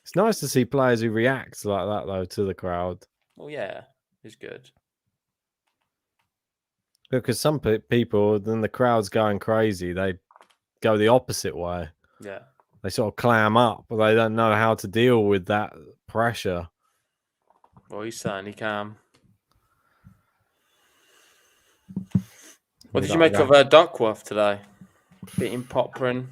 It's nice to see players who react like that, though, to the crowd. Well, yeah, it's good. Because some people, then the crowd's going crazy. They go the opposite way. Yeah. They sort of clam up, but they don't know how to deal with that pressure. Well, he's certainly calm. What did you make of Duckworth today? Beating Poprin.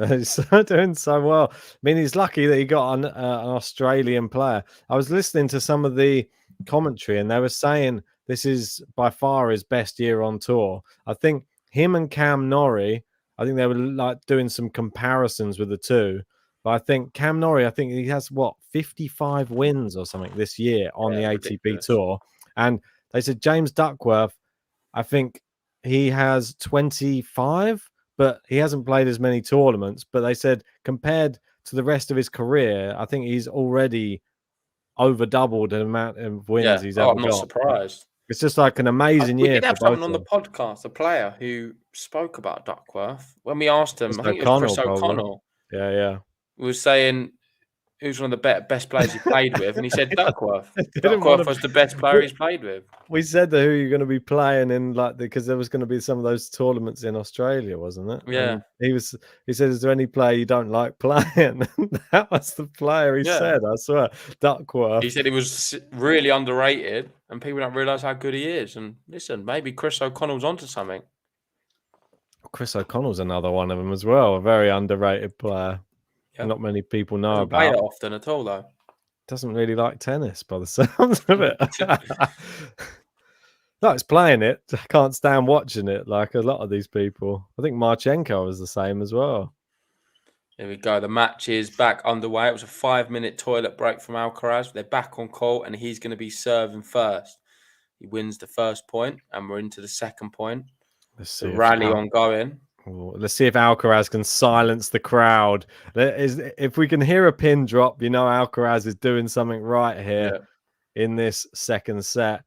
He's doing so well. I mean, he's lucky that he got an Australian player. I was listening to some of the commentary, and they were saying this is by far his best year on tour. I think him and Cam Norrie, I think they were like doing some comparisons with the two. But I think Cam Norrie, I think he has 55 wins or something this year on the ATP tour. And they said James Duckworth, I think he has 25, but he hasn't played as many tournaments. But they said compared to the rest of his career, I think he's already over doubled the amount of wins he's ever got. I'm not surprised. It's just like an amazing year. We did have someone on the podcast, a player who spoke about Duckworth. When we asked him, I think it was Chris O'Connell. Yeah. We were saying who's one of the best players he played with, and he said Duckworth. Duckworth was the best player he's played with. We said that who you're going to be playing in, like, because there was going to be some of those tournaments in Australia, wasn't it? Yeah. And he said, "Is there any player you don't like playing?" That was the player he said. I swear, Duckworth. He said he was really underrated, and people don't realise how good he is. And listen, maybe Chris O'Connell's onto something. Chris O'Connell's another one of them as well. A very underrated player. Yep. Not many people know about. Play it often at all, though. Doesn't really like tennis by the sounds of it. No, it's playing it. I can't stand watching it like a lot of these people. I think Marchenko was the same as well. There we go. The match is back underway. It was a 5-minute toilet break from Alcaraz. They're back on court, and he's going to be serving first. He wins the first point, and we're into the second point. Let's see the rally ongoing. Let's see if Alcaraz can silence the crowd. If we can hear a pin drop, you know Alcaraz is doing something right here in this second set.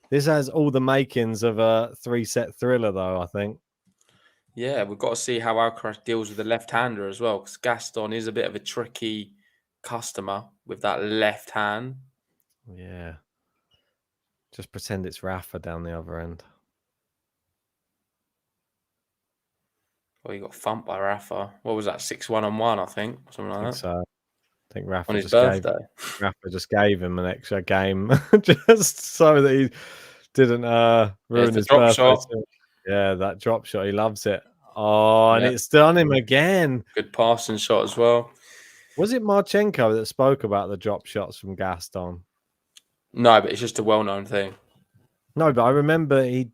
This has all the makings of a 3-set thriller, though, I think. Yeah, we've got to see how Alcaraz deals with the left-hander as well, because Gaston is a bit of a tricky customer with that left hand. Yeah. Just pretend it's Rafa down the other end. Well, you got thumped by Rafa. What was that? 6-1 on 1, I think. Something like I think that. so. I think Rafa On his just gave him an extra game just so that he didn't ruin the his drop birthday. shot. Yeah, that drop shot. He loves it. Oh, and Yeah. it's done him again. Good passing shot as well. Was it Marchenko that spoke about the drop shots from Gaston? No, but it's just a well-known thing. No, but I remember he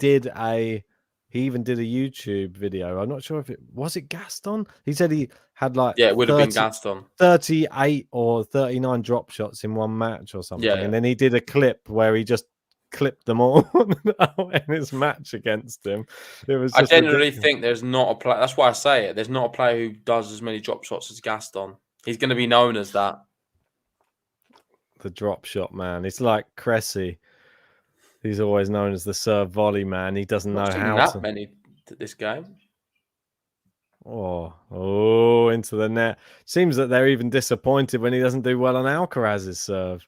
even did a YouTube video. I'm not sure if it was Gaston. He said he had like Yeah, it would have been Gaston. 38 or 39 drop shots in one match or something. Yeah. And then he did a clip where he just clipped them all in his match against him. It was I just generally ridiculous. think there's not a player. That's why I say it. There's not a player who does as many drop shots as Gaston. He's going to be known as that. The drop shot man. It's like Cressy. He's always known as the serve volley man. He doesn't know how that to. many to this game. Oh, into the net. Seems that they're even disappointed when he doesn't do well on Alcaraz's serve.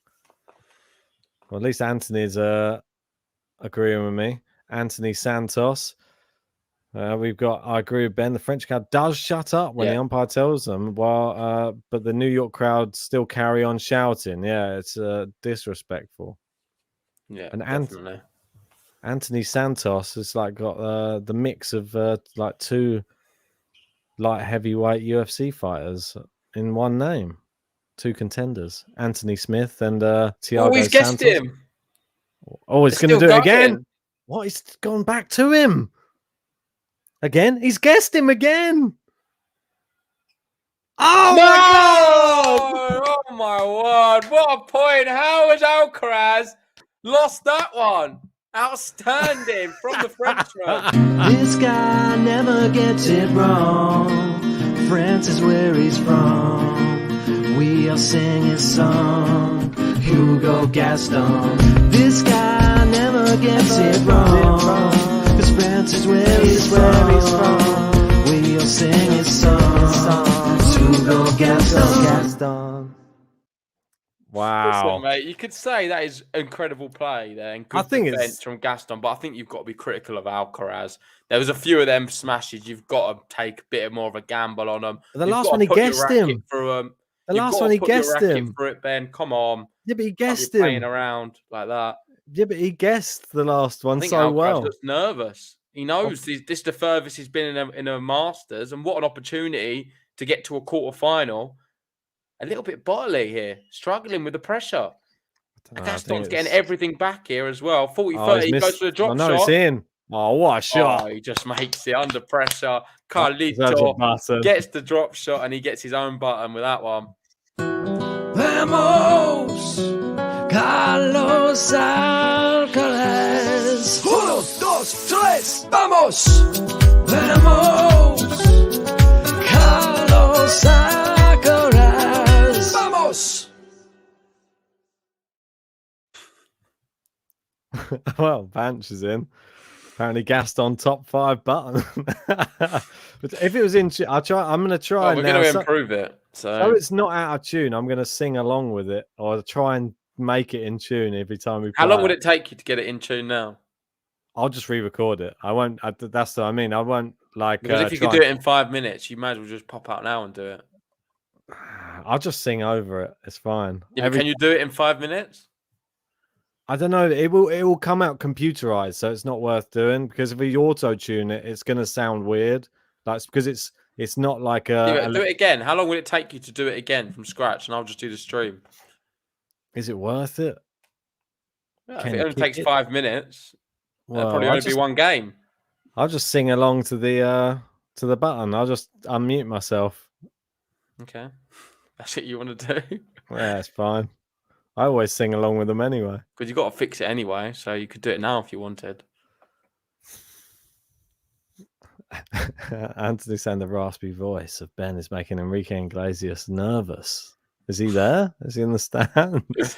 Well, at least Anthony's agreeing with me. Anthony Santos. We've got, I agree with Ben, the French crowd does shut up when the umpire tells them, but the New York crowd still carry on shouting. Yeah, it's disrespectful. Yeah, and definitely. Anthony Santos has like got the mix of like two light heavyweight UFC fighters in one name. Two contenders, Anthony Smith and Thiago he's guessed Santos. him. Oh, he's going to do it again. What? He's gone back to him again. He's guessed him again. Oh my God! Oh my word! What a point! How has Alcaraz lost that one? Outstanding from the Frenchman. This guy never gets it wrong. France is where he's from. We all sing his song. Hugo Gaston. This guy never gets it wrong. Cause France is where he's from. We all sing his song. Hugo Gaston. Wow. Listen, mate, you could say that is incredible play there and good defense from Gaston, but I think you've got to be critical of Alcaraz. There was a few of them smashes. You've got to take a bit more of a gamble on them. The last one he guessed him. The last one he guessed him. For it, Ben. Come on. Yeah, but he guessed him. Playing around like that. Yeah, but he guessed the last one so Alcaraz well. Looks nervous. He knows this is the furthest he's been in a Masters, and what an opportunity to get to a quarter-final. A little bit bodily here, struggling with the pressure. Gaston's getting everything back here as well. 40-30, he goes for the drop shot. It's in. Oh, what a shot. Oh, he just makes it under pressure. Carlito gets the drop shot and he gets his own button with that one. Vamos, Carlos Alcaraz. 1, 2, 3, vamos. Vamos, Carlos Alcaraz. Vamos. Well, Banch is in. Apparently, Gaston top 5 button. But if it was in, I'm going to try. We're going to improve it. So it's not out of tune. I'm going to sing along with it, or try and make it in tune every time we. How long would it take you to get it in tune now? I'll just re-record it. I won't. That's what I mean. I won't like. Because if you could do it in 5 minutes, you might as well just pop out now and do it. I'll just sing over it. It's fine. Yeah, can you do it in 5 minutes? I don't know. It will come out computerized, so it's not worth doing. Because if we auto tune it, it's going to sound weird. That's because it's not like a. Do it again. How long will it take you to do it again from scratch? And I'll just do the stream. Is it worth it? Yeah, if it only takes 5 minutes, well, it'll probably only be one game. I'll just sing along to the button. I'll just unmute myself. Okay, that's what you want to do. Yeah, it's fine. I always sing along with them anyway. Because you've got to fix it anyway, so you could do it now if you wanted. Anthony saying the raspy voice of Ben is making Enrique Iglesias nervous. Is he there? Is he in the stands?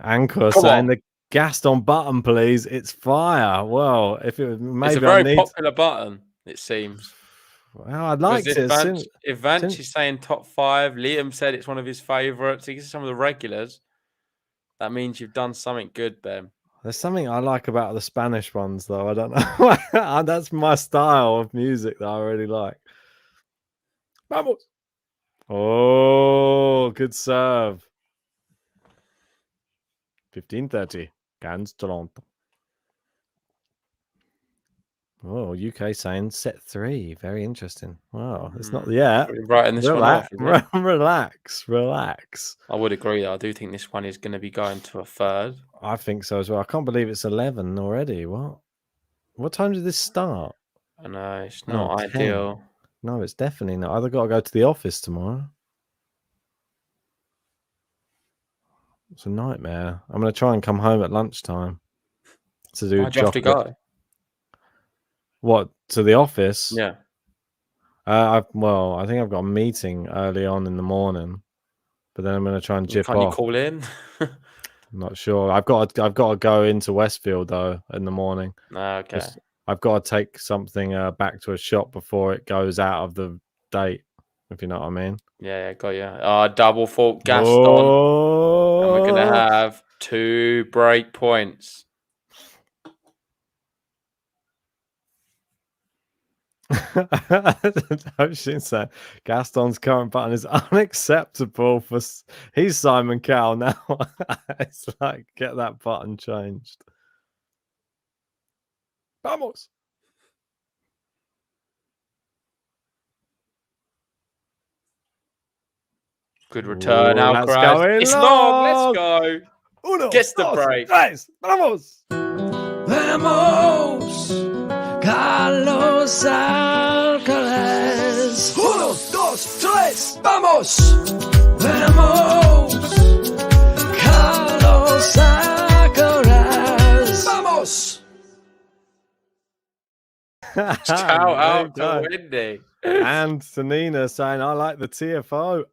Anchor saying the Gaston button, please. It's fire. Well, if it was maybe it's a very popular button, it seems. Well, I liked it. If Vance is saying top 5, Liam said it's one of his favourites. These are some of the regulars. That means you've done something good, Ben. There's something I like about the Spanish ones, though. I don't know. That's my style of music that I really like. Vamos! Oh, good serve. 15:30. Ganz Toronto. Oh, UK saying set 3. Very interesting. Wow, it's not yet. Right in this one off, is it? Relax. I would agree, though. I do think this one is going to be going to a third. I think so as well. I can't believe it's 11 already. What time did this start? I know, it's not 10. ideal. No, it's definitely not. I've got to go to the office tomorrow. It's a nightmare. I'm going to try and come home at lunchtime to do Why'd you have to chocolate. go? What, to the office? Yeah. I think I've got a meeting early on in the morning, but then I'm going to try and jip Can't off. you call in? I'm not sure. I've got to go into Westfield though in the morning. Okay. I've got to take something back to a shop before it goes out of the date, if you know what I mean. Yeah, got you. Double fault Gaston. Oh! And we're going to have 2 break points. I shouldn't say Gaston's current button is unacceptable for. He's Simon Cowell now. It's like, get that button changed. Vamos. Good return, Ooh, that's Alcaraz. going It's long. Let's go. Uno, Gets the dos, break. tres. Vamos. Vamos, Carlos Alcaraz. 1, 2, 3, vamos. Vamos, Carlos Alcaraz. Vamos. Shout out to Wendy. And Sanina saying, I like the TFO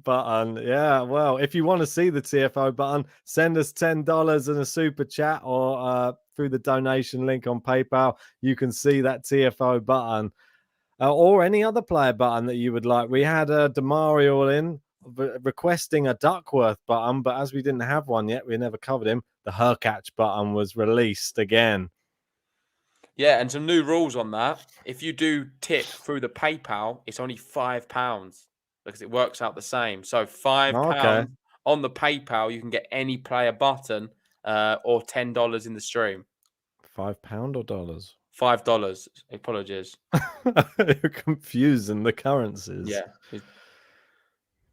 button. Yeah, well, if you want to see the TFO button, send us $10 in a super chat or through the donation link on PayPal. You can see that TFO button or any other player button that you would like. We had Demario in requesting a Duckworth button, but as we didn't have one yet, we never covered him. The Hercatch button was released again. Yeah, and some new rules on that. If you do tip through the PayPal, it's only £5 because it works out the same. So £5 on the PayPal, you can get any player button or $10 in the stream. £5 or dollars? $5. Apologies. You're confusing the currencies. Yeah.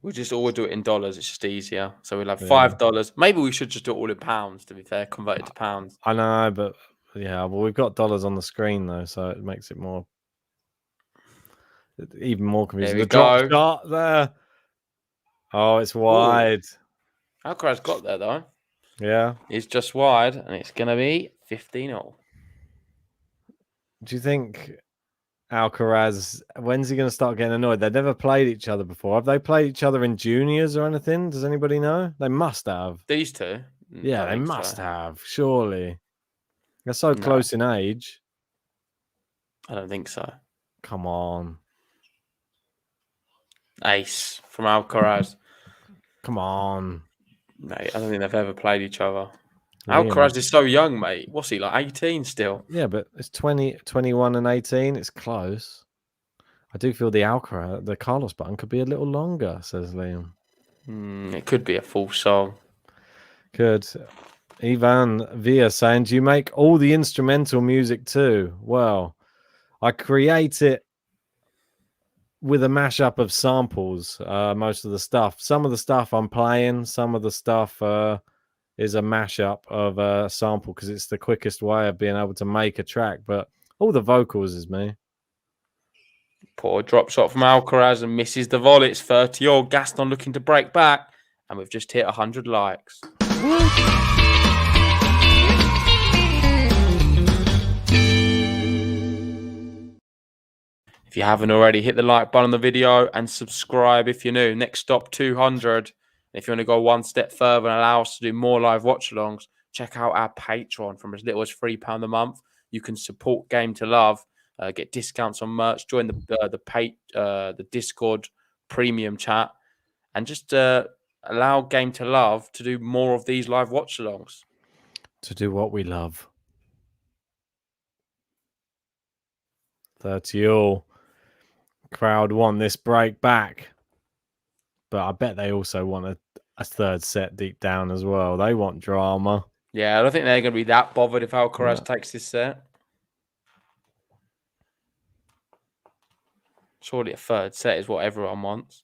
We'll just all do it in dollars. It's just easier. So we'll have $5. Maybe we should just do it all in pounds, to be fair, convert it to pounds. I know, but yeah, well, we've got dollars on the screen though, so it makes it even more confusing. There we drop shot there. Oh, it's wide. Alcaraz got there though. Yeah. It's just wide, and it's going to be 15-0. Do you think Alcaraz, when's he going to start getting annoyed? They've never played each other before. Have they played each other in juniors or anything? Does anybody know? They must have. These two? Yeah, they must have, surely. They're so close in age. I don't think so. Come on. Ace from Alcaraz. Come on. Mate, I don't think they've ever played each other. Alcaraz is so young, mate. What's he, like 18 still? Yeah, but it's 20, 21 and 18. It's close. I do feel the Carlos button could be a little longer, says Liam. It could be a full song. Could. Ivan Villa saying, do you make all the instrumental music too? Well, I create it with a mashup of samples, most of the stuff. Some of the stuff I'm playing, some of the stuff is a mashup of a sample because it's the quickest way of being able to make a track. But all the vocals is me. Poor drop shot from Alcaraz and misses the volley. It's 30-all. Gaston looking to break back. And we've just hit 100 likes. If you haven't already, hit the like button on the video and subscribe if you're new. Next stop, 200. If you want to go one step further and allow us to do more live watch-alongs, check out our Patreon. From as little as £3 a month, you can support Game to Love get discounts on merch, join the Discord premium chat, and just allow Game to Love to do more of these live watch-alongs. To do what we love. 30 all. Crowd want this break back. But I bet they also want a third set deep down as well. They want drama. Yeah, I don't think they're going to be that bothered if Alcaraz takes this set. Surely a third set is what everyone wants.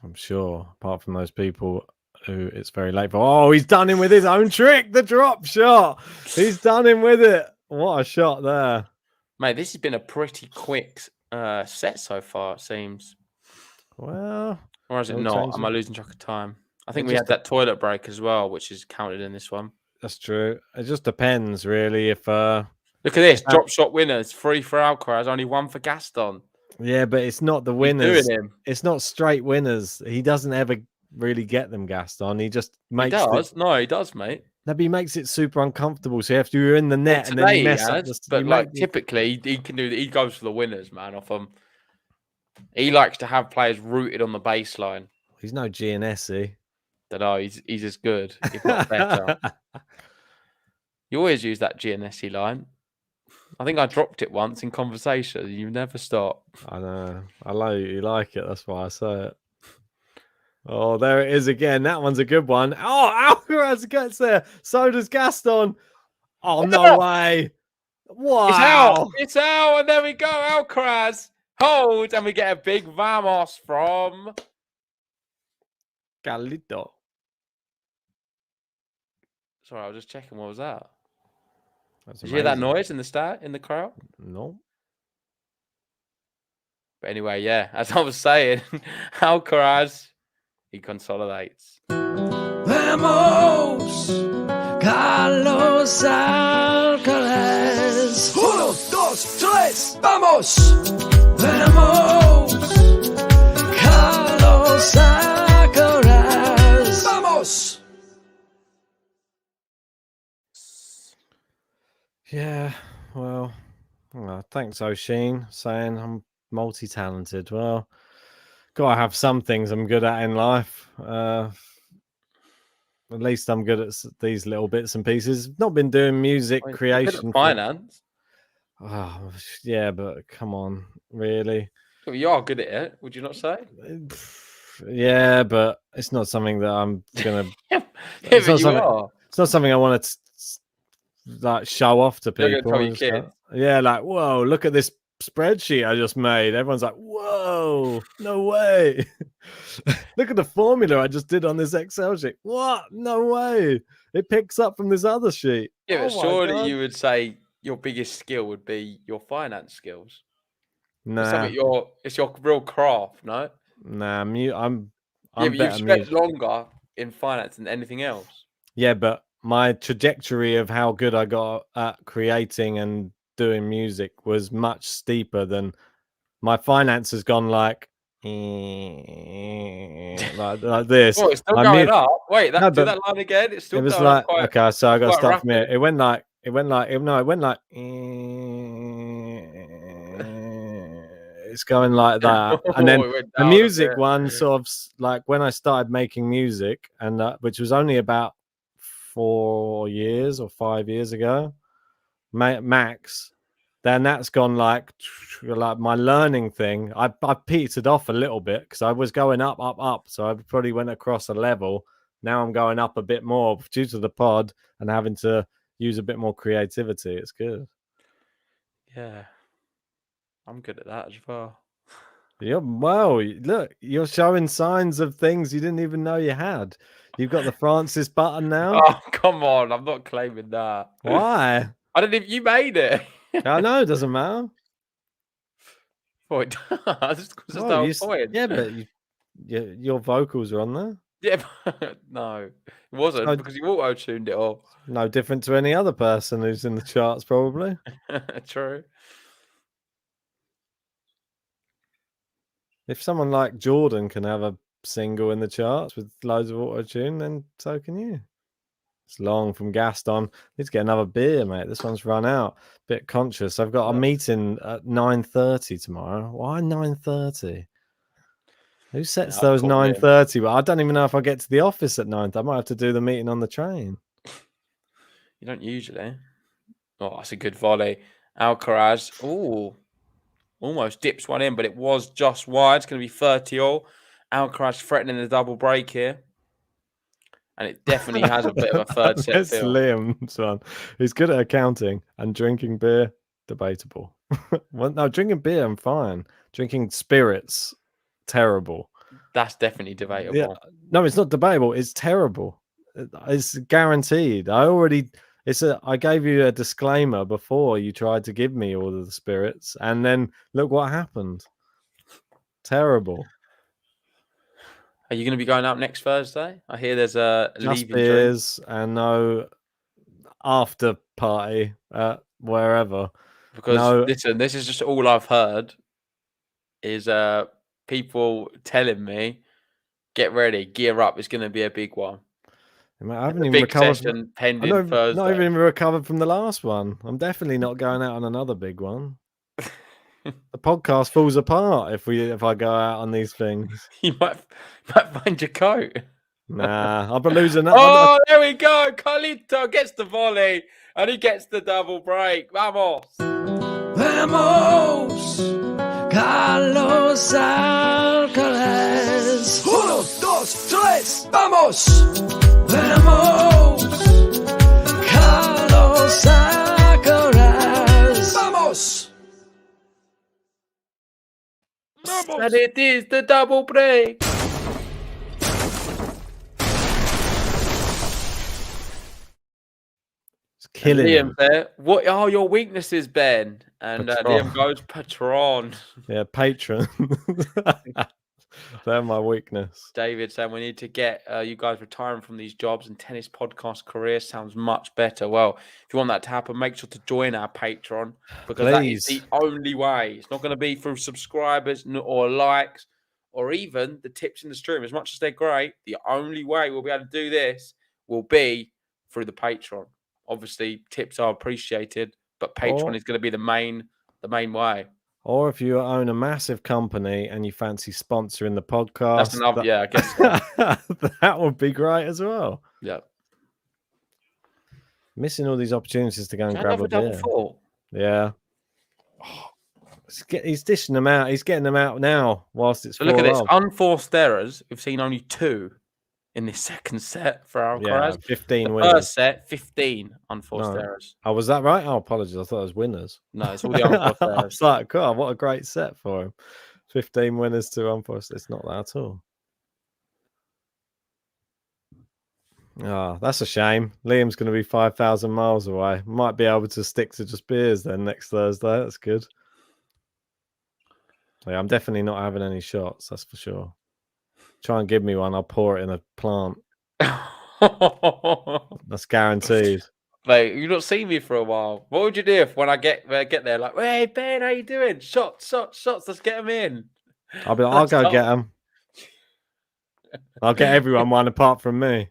I'm sure, apart from those people who it's very late for. Oh, he's done him with his own trick, the drop shot. He's done him with it. What a shot there. Mate, this has been a pretty quick set so far, it seems. Well, or is it not? Am I losing track of time? I think we had that toilet break as well, which is counted in this one. That's true. It just depends, really. If look at this, drop shot winners, 3 for Alcaraz, only 1 for Gaston. Yeah, but it's not the winners. It's not straight winners. He doesn't ever really get them, Gaston. He just makes. He does. No, he does, mate. No, but he makes it super uncomfortable. So you have to be in the net and then you mess up. But like typically, he can do. He goes for the winners, man. Off them. He likes to have players rooted on the baseline. He's no GNS. Don't know. He's as good, if not better. You always use that GNS line. I think I dropped it once in conversation. You never stop. I know. I know you like it. That's why I say it. Oh, there it is again. That one's a good one. Oh, Alcaraz gets there. So does Gaston. Oh, no way. Wow. It's out. And there we go. Alcaraz holds. And we get a big vamos from Galito. Sorry, I was just checking. What was that? Did you hear that noise in the crowd? No. But anyway, yeah, as I was saying, Alcaraz, he consolidates. Vamos, Carlos Alcaraz. 1, 2, 3, vamos. Vamos, Carlos Alcaraz. Vamos. Yeah, well, thanks, O'Sheen, saying I'm multi-talented. Well, gotta have some things I'm good at in life. At least I'm good at these little bits and pieces. Not been doing music creation. Finance. Oh, yeah, but come on, really? Well, you are good at it, would you not say? Yeah, but it's not something that I'm gonna. It's not something I want to like show off to people. Yeah, like, whoa, look at this spreadsheet I just made. Everyone's like, whoa, no way. Look at the formula I just did on this Excel sheet. What? No way. It picks up from this other sheet. Yeah, but surely you would say your biggest skill would be your finance skills. Nah. It's your real craft, no? Nah, I'm yeah, but you've spent longer in finance than anything else. Yeah, but my trajectory of how good I got at creating and doing music was much steeper than my finance has gone like this. Oh, it's still going up. Wait, do that line again. It's still going up. Okay, so I got to start from here. It went like it's going like that. And then the music one sort of like when I started making music, and which was only about 4 years or 5 years ago, max. Then that's gone like my learning thing. I petered off a little bit because I was going up. So I probably went across a level. Now I'm going up a bit more due to the pod and having to use a bit more creativity. It's good. Yeah, I'm good at that as well. Look, you're showing signs of things you didn't even know you had. You've got the Francis button now. Oh, come on. I'm not claiming that. Why? I don't think you made it. I know, it doesn't matter. Well, it does. Yeah, but your vocals are on there. Yeah, but no, it wasn't because you auto-tuned it off. No different to any other person who's in the charts, probably. True. If someone like Jordan can have a single in the charts with loads of auto-tune, then so can you. It's long from Gaston. Need to get another beer, mate. This one's run out. Bit conscious. I've got a meeting at 9:30 tomorrow. Why 9:30? Who sets those 9:30? Well, I don't even know if I get to the office at 9. I might have to do the meeting on the train. You don't usually. Oh, that's a good volley. Alcaraz. Oh, almost dips one in, but it was just wide. It's going to be 30 all. Alcaraz threatening the double break here. And it definitely has a bit of a third set It's feel. Liam's one. He's good at accounting and drinking beer. Debatable. Well, no, drinking beer, I'm fine. Drinking spirits, terrible. That's definitely debatable. Yeah, no, it's not debatable. It's terrible. It's guaranteed. I gave you a disclaimer before you tried to give me all of the spirits, and then look what happened. Terrible. Are you going to be going up next Thursday? I hear there's a Just leaving beers and no after party wherever. Because listen, this is just all I've heard is people telling me, get ready, gear up. It's going to be a big one. I haven't even recovered. Pending Thursday. Not even recovered from the last one. I'm definitely not going out on another big one. The podcast falls apart if I go out on these things. You might find your coat. Nah, I'll be losing. Oh, there we go. Carlito gets the volley and he gets the double break. Vamos. Vamos, Carlos Alcaraz. 1, 2, 3, vamos. Vamos, Carlos Alcaraz. Vamos. And it is the double break. It's killing Liam him. there. What are your weaknesses, Ben? And Liam goes Patron. Yeah, patron. They're my weakness. David saying we need to get you guys retiring from these jobs and tennis podcast career sounds much better. Well, if you want that to happen, make sure to join our Patreon because that is the only way. It's not going to be through subscribers or likes or even the tips in the stream. As much as they're great, the only way we'll be able to do this will be through the Patreon. Obviously, tips are appreciated, but Patreon is going to be the main way. Or if you own a massive company and you fancy sponsoring the podcast, that's another. Yeah, I guess so. that would be great as well. Yeah, missing all these opportunities to go and grab a beer. Yeah, he's dishing them out. He's getting them out now whilst it's. So look at this unforced errors. We've seen only 2 in this second set for Alcaraz. 15 winners. First set, 15 unforced errors. Oh, was that right? Oh, apologies. I thought it was winners. No, it's all the unforced errors. It's like, God, what a great set for him. 15 winners to unforced. It's not that at all. Oh, that's a shame. Liam's going to be 5,000 miles away. Might be able to stick to just beers then next Thursday. That's good. Yeah, I'm definitely not having any shots. That's for sure. Try and give me one. I'll pour it in a plant. That's guaranteed. Mate, you've not seen me for a while. What would you do if when I get there, like, hey Ben, how you doing? Shots. Let's get them in. I'll be like, I'll go get them. I'll get everyone one apart from me.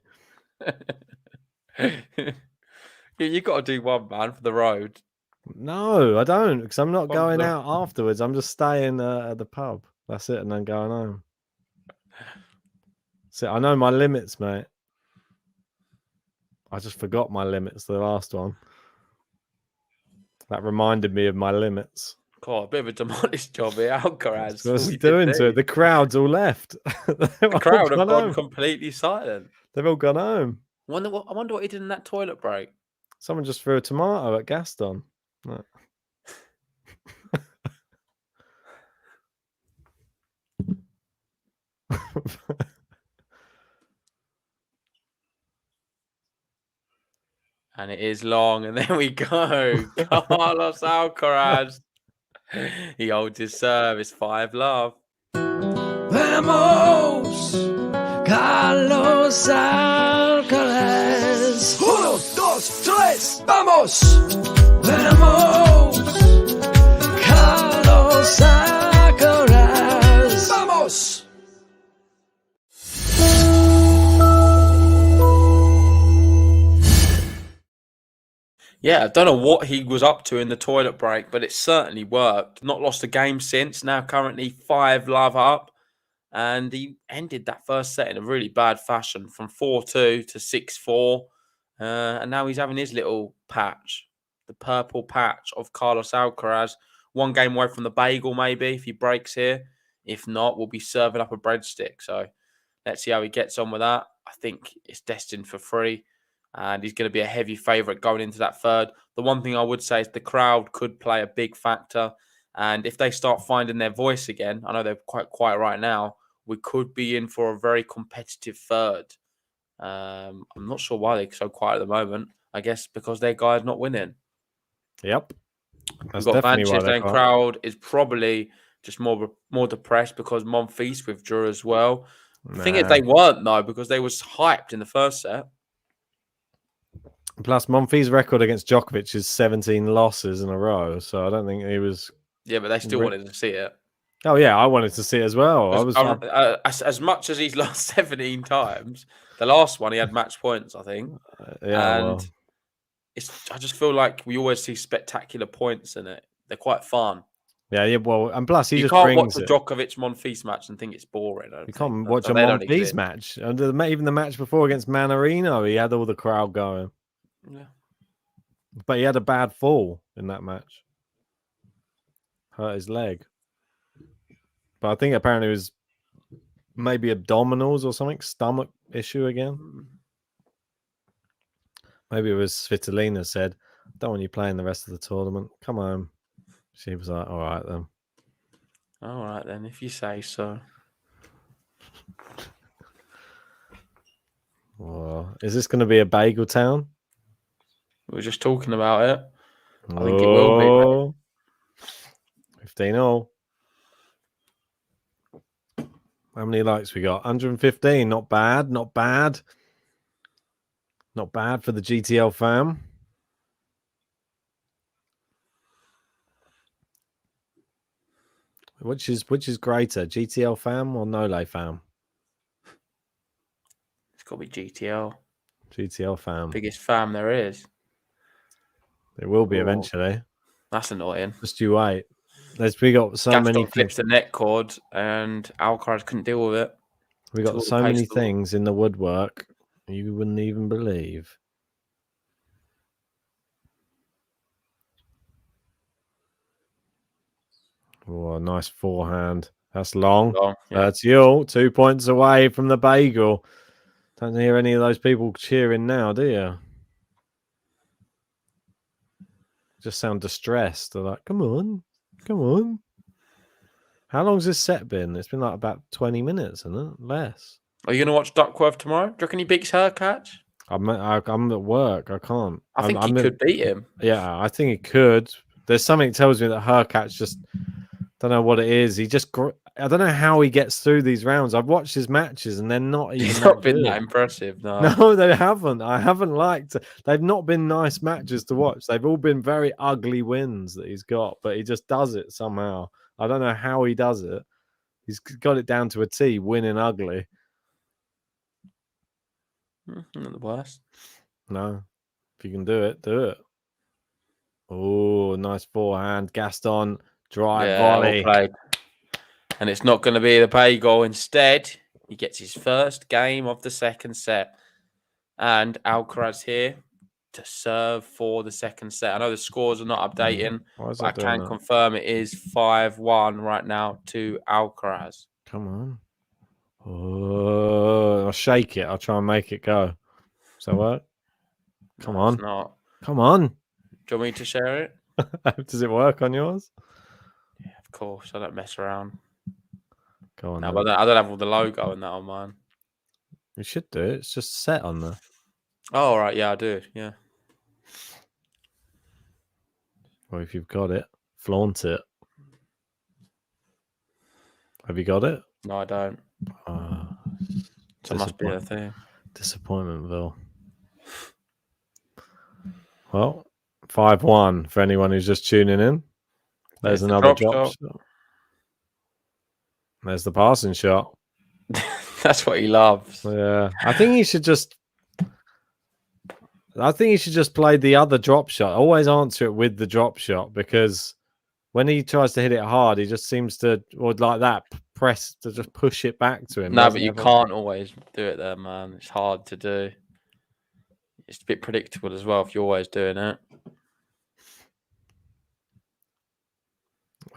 You got to do one, man, for the road. No, I don't, because I'm not going out afterwards. I'm just staying at the pub. That's it, and then going home. So I know my limits, mate. I just forgot my limits, the last one. That reminded me of my limits. God, a bit of a demolished job here, Alcaraz. What's he doing to it? The crowd's all left. The crowd have gone completely silent. They've all gone home. I wonder what he did in that toilet break. Someone just threw a tomato at Gaston. No. And it is long, and there we go. Carlos Alcaraz. He holds his serve. It's 5-love. Vamos, Carlos Alcaraz. 1, 2, 3, vamos. Vamos, Carlos Alcaraz. Vamos. Yeah, I don't know what he was up to in the toilet break, but it certainly worked. Not lost a game since. Now currently 5-love up. And he ended that first set in a really bad fashion from 4-2 to 6-4. And now he's having his little patch, the purple patch of Carlos Alcaraz. 1 game away from the bagel, maybe, if he breaks here. If not, we'll be serving up a breadstick. So let's see how he gets on with that. I think it's destined for 3. And he's going to be a heavy favourite going into that third. The one thing I would say is the crowd could play a big factor. And if they start finding their voice again, I know they're quite quiet right now, we could be in for a very competitive third. I'm not sure why they're so quiet at the moment. I guess because their guy's not winning. Yep. That's We've got definitely why Manchester they're and quiet. crowd is probably just more depressed because Monfils withdrew as well. The thing is, Nah. they weren't though because they was hyped in the first set. Plus, Monfils' record against Djokovic is 17 losses in a row, so I don't think he was. Yeah, but they still wanted to see it. Oh yeah, I wanted to see it as well. As much as he's lost 17 times, the last one he had match points, I think. Yeah, And well, I just feel like we always see spectacular points in it. They're quite fun. yeah. Well, and plus he You just can't watch brings a it. Djokovic Monfils match and think it's boring. You can't watch So a they don't Monfils exist. match. And even the match before against Manarino, he had all the crowd going. Yeah. But he had a bad fall in that match. Hurt his leg. But I think apparently it was maybe abdominals or something, stomach issue again. Maybe it was Svitolina said, "Don't want you playing the rest of the tournament. Come home." She was like, "All right then." All right then, if you say so. Well, is this going to be a bagel town? We were just talking about it. I think it will be, mate. 15-0. How many likes we got? 115. Not bad. Not bad. Not bad for the GTL fam. Which is greater, GTL fam or Nole fam? It's got to be GTL. GTL fam. Biggest fam there is. It will be eventually. That's annoying. Just you wait. We got so Gaston many flips the net cord and Alcaraz couldn't deal with it. We got so many things in the woodwork you wouldn't even believe. Oh, nice forehand. That's long. Yeah. That's you. 2 points away from the bagel. Don't hear any of those people cheering now, do you? Just sound distressed. They're like, come on. Come on. How long's this set been? It's been like about 20 minutes, isn't it? Less. Are you going to watch Duckworth tomorrow? Do you reckon he beats Hurkacz? I'm at work. I can't. I think he could beat him. Yeah, I think he could. There's something that tells me that Hurkacz just don't know what it is. I don't know how he gets through these rounds. I've watched his matches and they're not even. He's not been that impressive. No, they haven't. I haven't liked it. They've not been nice matches to watch. They've all been very ugly wins that he's got, but he just does it somehow. I don't know how he does it. He's got it down to a T, winning ugly. Not the worst. No. If you can do it, do it. Oh, nice forehand. Gaston, drive volley. Well played. And it's not going to be the pay goal. Instead, he gets his first game of the second set. And Alcaraz here to serve for the second set. I know the scores are not updating, but I can confirm it is 5-1 right now to Alcaraz. Come on. Oh, I'll shake it. I'll try and make it go. Does that work? Come on. It's not. Come on. Do you want me to share it? Does it work on yours? Yeah, of course. I don't mess around. Go on. No, but I don't have all the logo and that on mine. You should do it. It's just set on there. Oh, all right. Yeah, I do. Yeah. Well, if you've got it, flaunt it. Have you got it? No, I don't. So it must be a thing. Disappointmentville. Well, 5-1 for anyone who's just tuning in. There's another drop shot. There's the passing shot. That's what he loves. Yeah. I think he should just I think he should just play the other drop shot. Always answer it with the drop shot, because when he tries to hit it hard, he just seems to, or like that, press to just push it back to him. No, doesn't but you ever- can't always do it there, man. It's hard to do. It's a bit predictable as well if you're always doing it.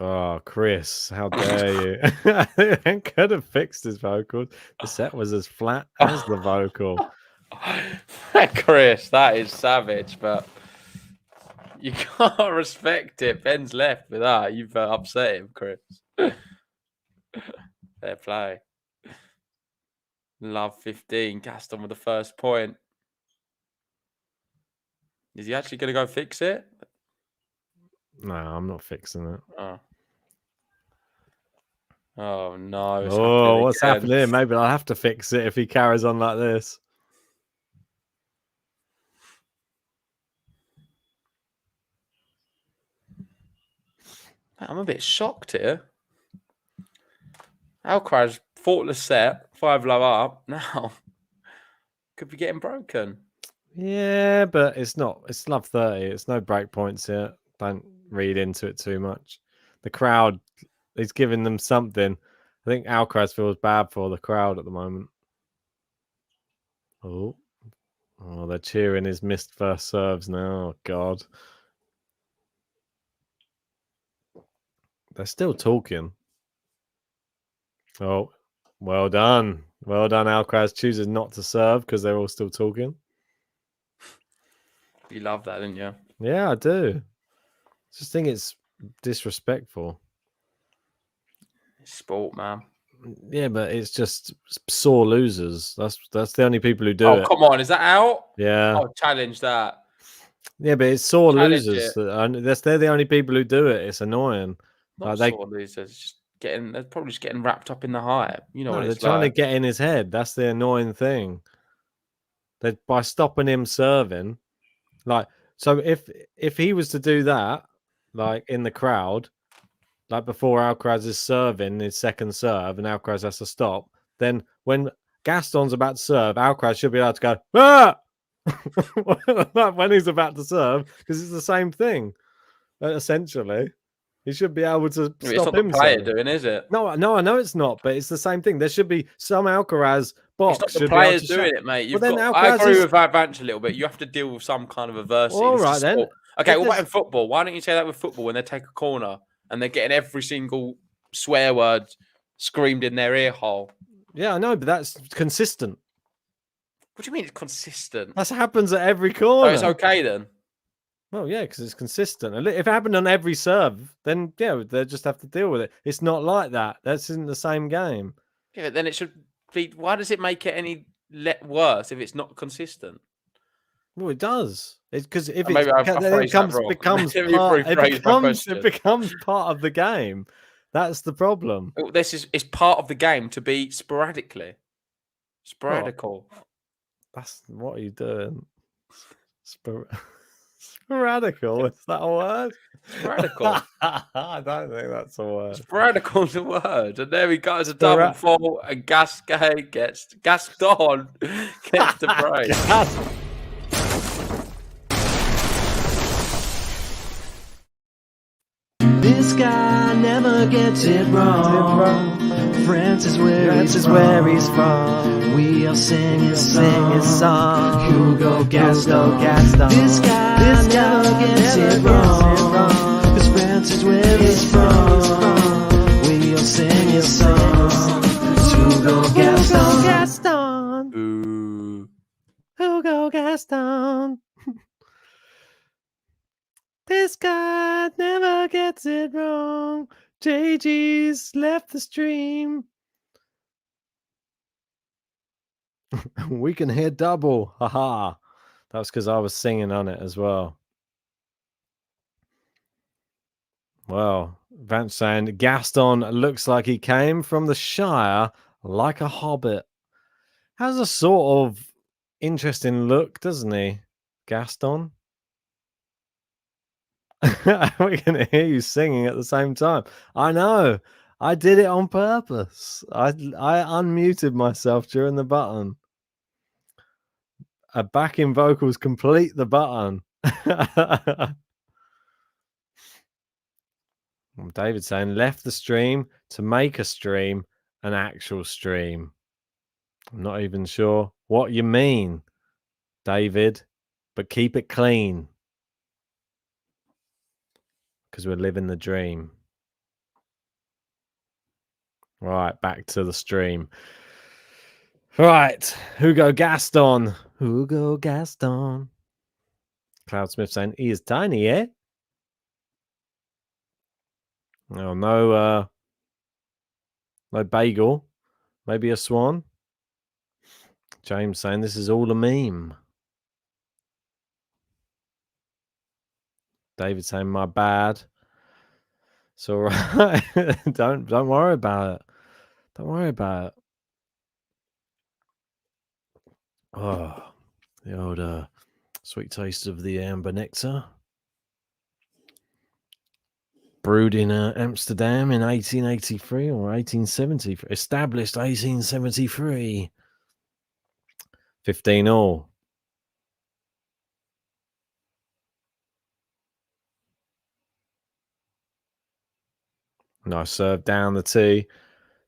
Oh, Chris, how dare you? I could have fixed his vocals. The set was as flat as the vocal. Chris, that is savage, but you can't respect it. Ben's left with that. You've upset him, Chris. Fair play. Love 15. Gaston with the first point. Is he actually going to go fix it? No, I'm not fixing it. Oh. Oh no. It's Oh, what's again. happening? Maybe I'll have to fix it if he carries on like this. I'm a bit shocked here. Alcaraz, faultless set, 5-love up. Now, could be getting broken. Yeah, but it's not. It's love 30. It's no break points here. Don't read into it too much. The crowd is giving them something. I think Alcaraz feels bad for the crowd at the moment. Oh, they're cheering his missed first serves now. Oh, God. They're still talking. Oh, well done. Well done, Alcaraz chooses not to serve because they're all still talking. You love that, didn't you? Yeah, I do. I just think it's disrespectful. It's sport, man. Yeah, but it's just sore losers. That's the only people who do it. Come on. Is that out? Yeah. I'll challenge that. Yeah, but it's sore Challenge losers. They're the only people who do it. It's annoying. Not Like sore losers. Just they're probably just getting wrapped up in the hype. You know no, what they're it's trying like. to get in his head. That's the annoying thing. That by stopping him serving, like, so if he was to do that, like in the crowd, like before Alcaraz is serving his second serve and Alcaraz has to stop, then when Gaston's about to serve, Alcaraz should be able to go, ah! when he's about to serve, because it's the same thing, essentially. He should be able to It's stop not the him player serving. doing, is it? No, I know it's not, but it's the same thing. There should be some Alcaraz box. It's not the should be able players to doing it, mate. Well, then I Alcaraz agree is- with Advance a little bit. You have to deal with some kind of adversity. All This is right, then. sport. Okay, If what about there's- in football? Why don't you say that with football when they take a corner and they're getting every single swear word screamed in their ear hole? Yeah, I know, but that's consistent. What do you mean it's consistent? That happens at every Oh, corner. it's okay then. Well, yeah, because it's consistent. And if it happened on every serve, then yeah, they just have to deal with it. It's not like that. That's in the same game. Yeah, but then it should be. Why does it make it any worse if it's not consistent? Well, it does. It's because if Maybe it's, I then phrased that wrong. becomes Let me part, rephrase my question. it becomes part of the game. That's the problem. It's part of the game to be sporadically. Sporadical. That's what are you doing? Sporadical, is that a word? Sporadical. I don't think that's a word. Sporadical's a word. And there he goes, a double fault, and Gaston gets the break. This guy never gets it wrong. France is where he's from. We all sing his song. Hugo Gaston. This guy never gets it wrong. Cause France is where he's from. We all sing his song. It's Hugo Gaston. Ooh. Hugo Gaston. This guy never gets it wrong. JG's left the stream. We can hear double. Haha. That was because I was singing on it as well. Well, Vance saying Gaston looks like he came from the Shire like a hobbit. Has a sort of interesting look, doesn't he, Gaston? We can hear you singing at the same time. I know. I did it on purpose. I unmuted myself during the button. A backing vocals complete the button. David saying left the stream to make a stream, an actual stream. I'm not even sure what you mean, David, but keep it clean because we're living the dream. Right, back to the stream. Right, Hugo Gaston. Hugo Gaston. Cloudsmith saying he is tiny, eh? Oh, no bagel. Maybe a swan. James saying this is all a meme. David saying my bad. It's all right. Don't worry about it. Don't worry about it. Oh, the old sweet taste of the amber nectar. Brewed in Amsterdam in 1883 or 1870. Established 1873. 15 all. Nice serve down the tee.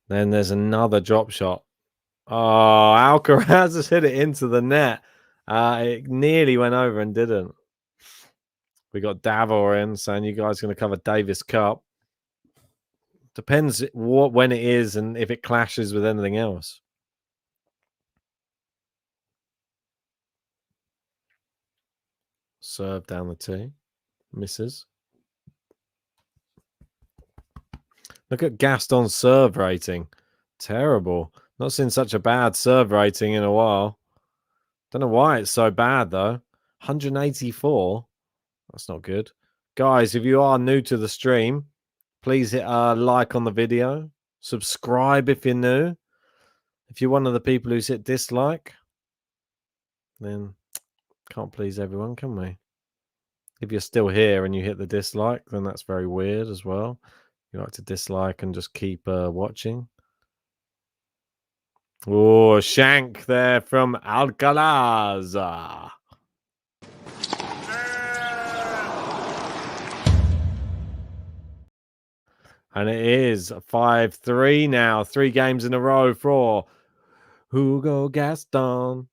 Then there's another drop shot. Oh, Alcaraz has hit it into the net. It nearly went over and didn't. We got Davor in saying you guys are going to cover Davis Cup. Depends when it is and if it clashes with anything else. Serve down the tee. Misses. Look at Gaston's serve rating. Terrible. Not seen such a bad serve rating in a while. Don't know why it's so bad, though. 184. That's not good. Guys, if you are new to the stream, please hit a like on the video. Subscribe if you're new. If you're one of the people who's hit dislike, then can't please everyone, can we? If you're still here and you hit the dislike, then that's very weird as well. You like to dislike and just keep watching. Oh, shank there from Alcaraz. And it is 5-3 now. 3 games in a row for Hugo Gaston.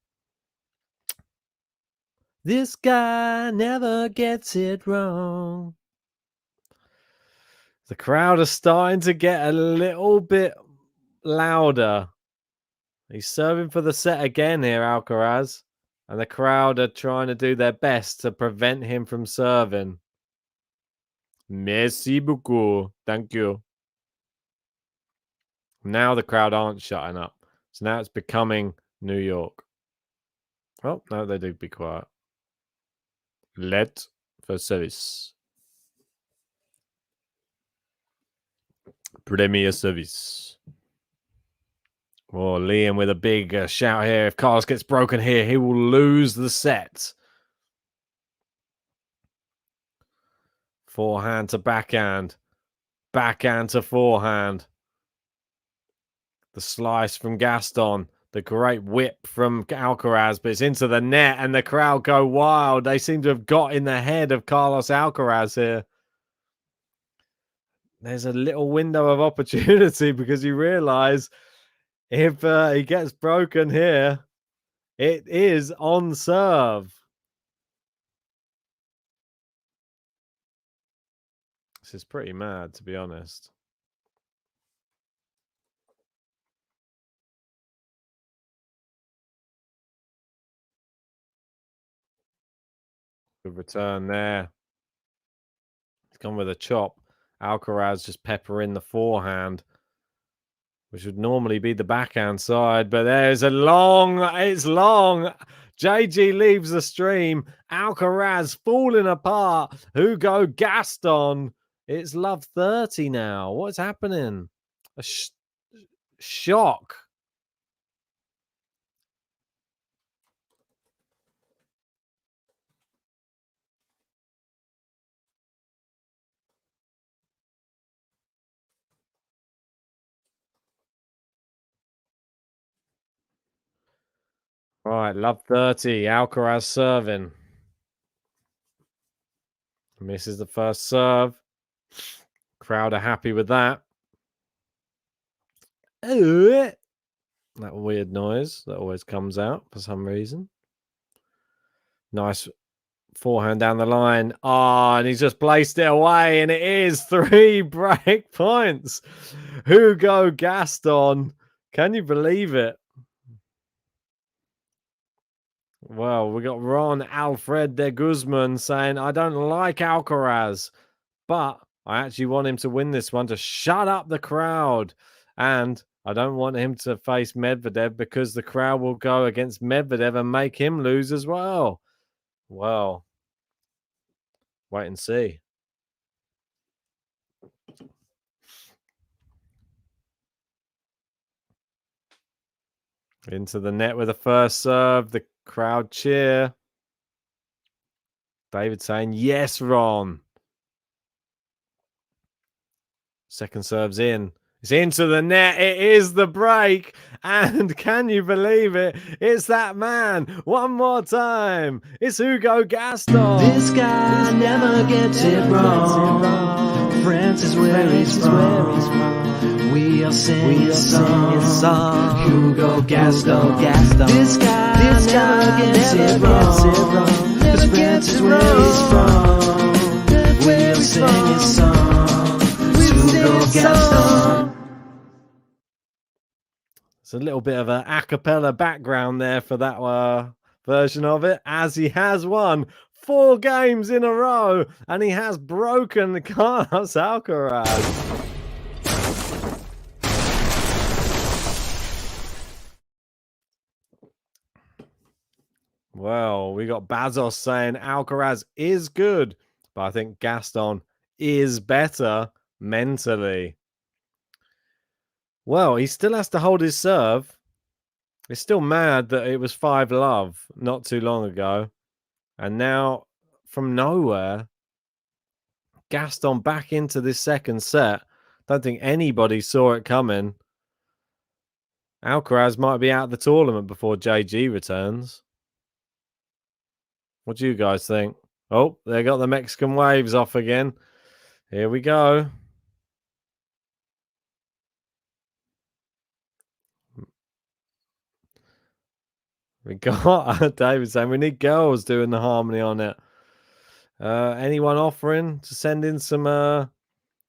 This guy never gets it wrong. The crowd are starting to get a little bit louder. He's serving for the set again here, Alcaraz. And the crowd are trying to do their best to prevent him from serving. Merci beaucoup. Thank you. Now the crowd aren't shutting up. So now it's becoming New York. Oh, no, they do be quiet. Let for service. Premier service. Oh, Liam with a big shout here. If Carlos gets broken here, he will lose the set. Forehand to backhand. Backhand to forehand. The slice from Gaston. The great whip from Alcaraz, but it's into the net and the crowd go wild. They seem to have got in the head of Carlos Alcaraz here. There's a little window of opportunity because you realize if he gets broken here, it is on serve. This is pretty mad, to be honest. Good return there. He's gone with a chop. Alcaraz just peppering the forehand, which would normally be the backhand side, but there's a long, it's long. JG leaves the stream. Alcaraz falling apart. Hugo Gaston. It's love 30 now. What's happening? A shock. All right, love 30. Alcaraz serving. Misses the first serve. Crowd are happy with that. That weird noise that always comes out for some reason. Nice forehand down the line. And he's just placed it away, and it is 3 break points. Hugo Gaston. Can you believe it? Well, we got Ron Alfred de Guzman saying, I don't like Alcaraz, but I actually want him to win this one to shut up the crowd. And I don't want him to face Medvedev because the crowd will go against Medvedev and make him lose as well. Well, wait and see. Into the net with the first serve. The crowd cheer. David saying, yes, Ron. Second serve's in. It's into the net. It is the break. And can you believe it? It's that man. One more time. It's Hugo Gaston. This guy never gets it wrong. France is where he's from. We all sing his song. Hugo Gaston. This guy never gets it wrong. Cause France is where he's from. We all sing his song. Hugo Gaston. It's a little bit of an a cappella background there for that version of it, as he has won 4 games in a row and he has broken Carlos Alcaraz. Well, we got Bazos saying Alcaraz is good, but I think Gaston is better mentally. Well, he still has to hold his serve. He's still mad that it was 5-love not too long ago. And now, from nowhere, Gaston back into this second set. Don't think anybody saw it coming. Alcaraz might be out of the tournament before JG returns. What do you guys think? Oh, they got the Mexican waves off again. Here we go. We got David saying we need girls doing the harmony on it. Anyone offering to send in some?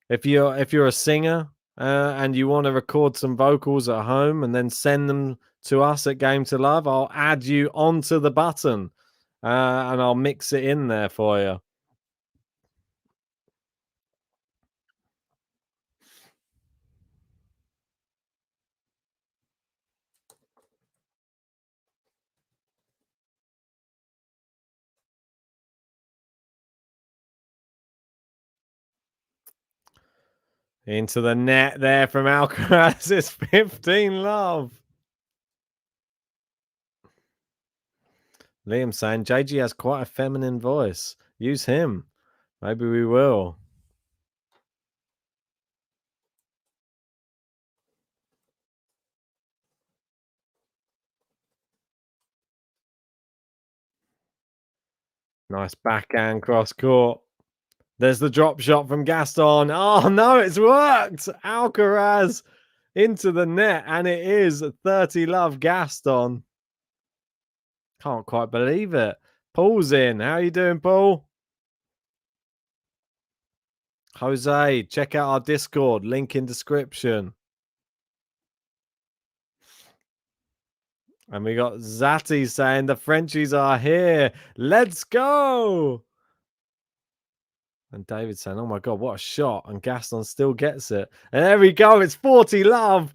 If you're a singer and you want to record some vocals at home and then send them to us at Game to Love, I'll add you onto the button and I'll mix it in there for you. Into the net there from Alcaraz. It's 15-love. Liam saying JG has quite a feminine voice. Use him. Maybe we will. Nice backhand cross court. There's the drop shot from Gaston. Oh, no, it's worked. Alcaraz into the net, and it is 30-love Gaston. Can't quite believe it. Paul's in. How are you doing, Paul? Jose, check out our Discord. Link in description. And we got Zati saying the Frenchies are here. Let's go. And David saying, oh my God, what a shot. And Gaston still gets it. And there we go. It's 40-love.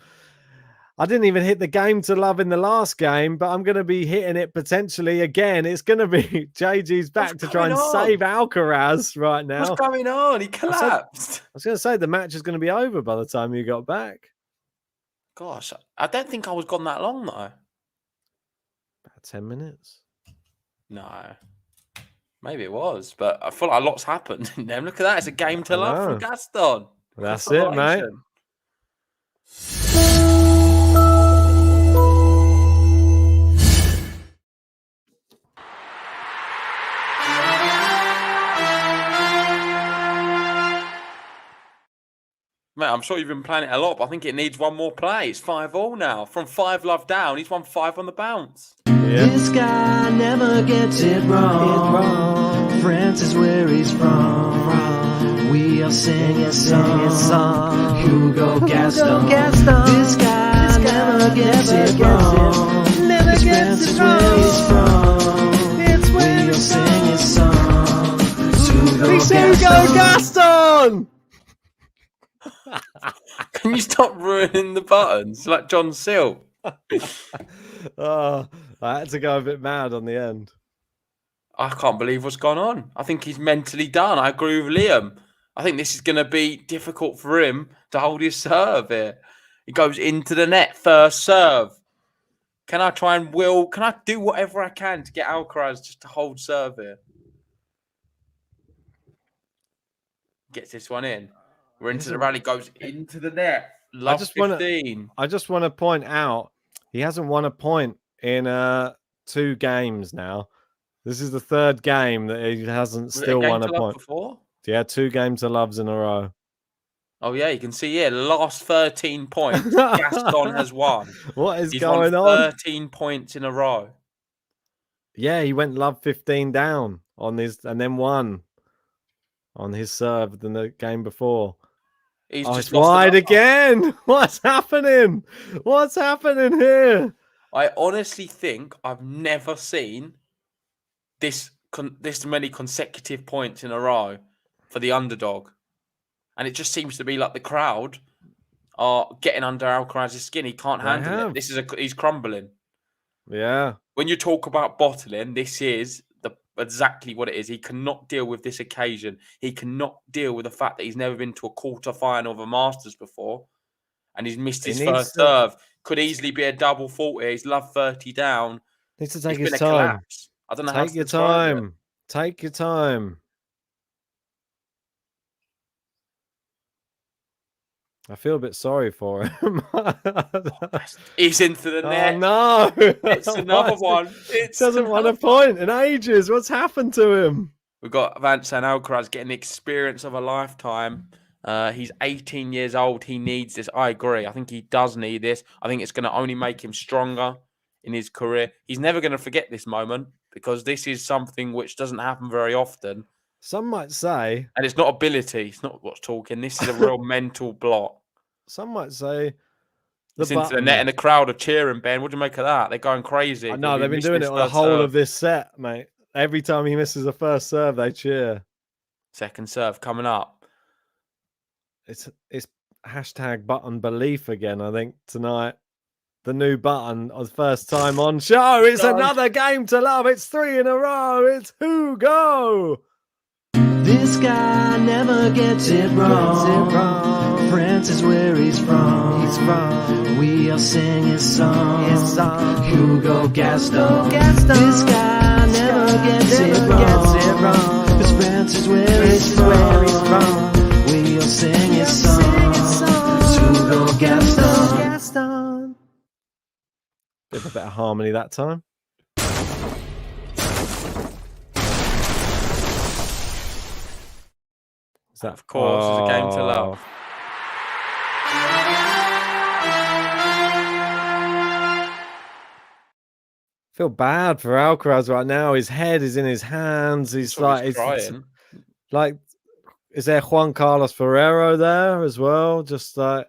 I didn't even hit the Game to Love in the last game, but I'm going to be hitting it potentially again. It's going to be JG's back to try and save Alcaraz right now. What's going on? He collapsed. I was going to say the match is going to be over by the time you got back. Gosh, I don't think I was gone that long, though. About 10 minutes. No. Maybe it was, but I feel like a lot's happened. Then look at that. It's a Game to Love from Gaston. That's it, mate. Mate, I'm sure you've been playing it a lot, but I think it needs one more play. It's 5-all now. From 5-love down, he's won 5 on the bounce. Yeah. This guy never gets it wrong. France is where he's from. We all sing his song. Hugo Gaston. This guy never gets it wrong. France is where he's from. We all sing his song. It's Hugo Gaston! Can you stop ruining the buttons like John Silk? Oh, I had to go a bit mad on the end. I can't believe what's gone on. I think he's mentally done. I agree with Liam. I think this is going to be difficult for him to hold his serve here. He goes into the net, first serve. Can I do whatever I can to get Alcaraz just to hold serve here? Gets this one in. We're into the rally, goes into the net. Love 15. I just want to point out, he hasn't won a point in 2 games now. This is the 3rd game that he hasn't still won a point. Before? Yeah, 2 games to loves in a row. Oh, yeah, you can see here, the last 13 points, Gaston has won. What is He's going won on? 13 points in a row. Yeah, he went love 15 down on his and then won on his serve than the game before. He's It's just lost wide another. again. What's happening? What's happening here? I honestly think I've never seen this many consecutive points in a row for the underdog. And it just seems to be like the crowd are getting under Alcaraz's skin. He can't handle it. He's crumbling. Yeah. When you talk about bottling, this is exactly what it is. He cannot deal with this occasion. He cannot deal with the fact that he's never been to a quarter-final of a Masters before and he's missed his first serve. Could easily be a double fault here. He's love 30 down. Needs to take It's his been a time. collapse. I don't know how to Take your describe it. time. Take your time. I feel a bit sorry for him. He's into the net. Oh, no. It's another one. It doesn't want a point in ages. What's happened to him? We've got Vincent Alcaraz getting the experience of a lifetime. He's 18 years old. He needs this. I agree. I think he does need this. I think it's going to only make him stronger in his career. He's never going to forget this moment because this is something which doesn't happen very often. Some might say... And it's not ability. It's not what's talking. This is a real mental block. Some might say... It's into the net and the crowd are cheering, Ben. What do you make of that? They're going crazy. I know, they've been doing it on the whole of this set, mate. Every time he misses a first serve, they cheer. Second serve coming up. It's hashtag button belief again, I think, tonight. The new button on first time on show. It's another game to love. It's 3 in a row. It's Hugo. This guy never gets it wrong. France is where he's from. We all sing his song. Hugo Gaston. This guy never gets it wrong. Cause France is where he's from. We all sing his song. Hugo Gaston. Bit of a better harmony that time. Of course, it's a game to love. Feel bad for Alcaraz right now. His head is in his hands. He's like, crying. Like, is there Juan Carlos Ferrero there as well? Just like,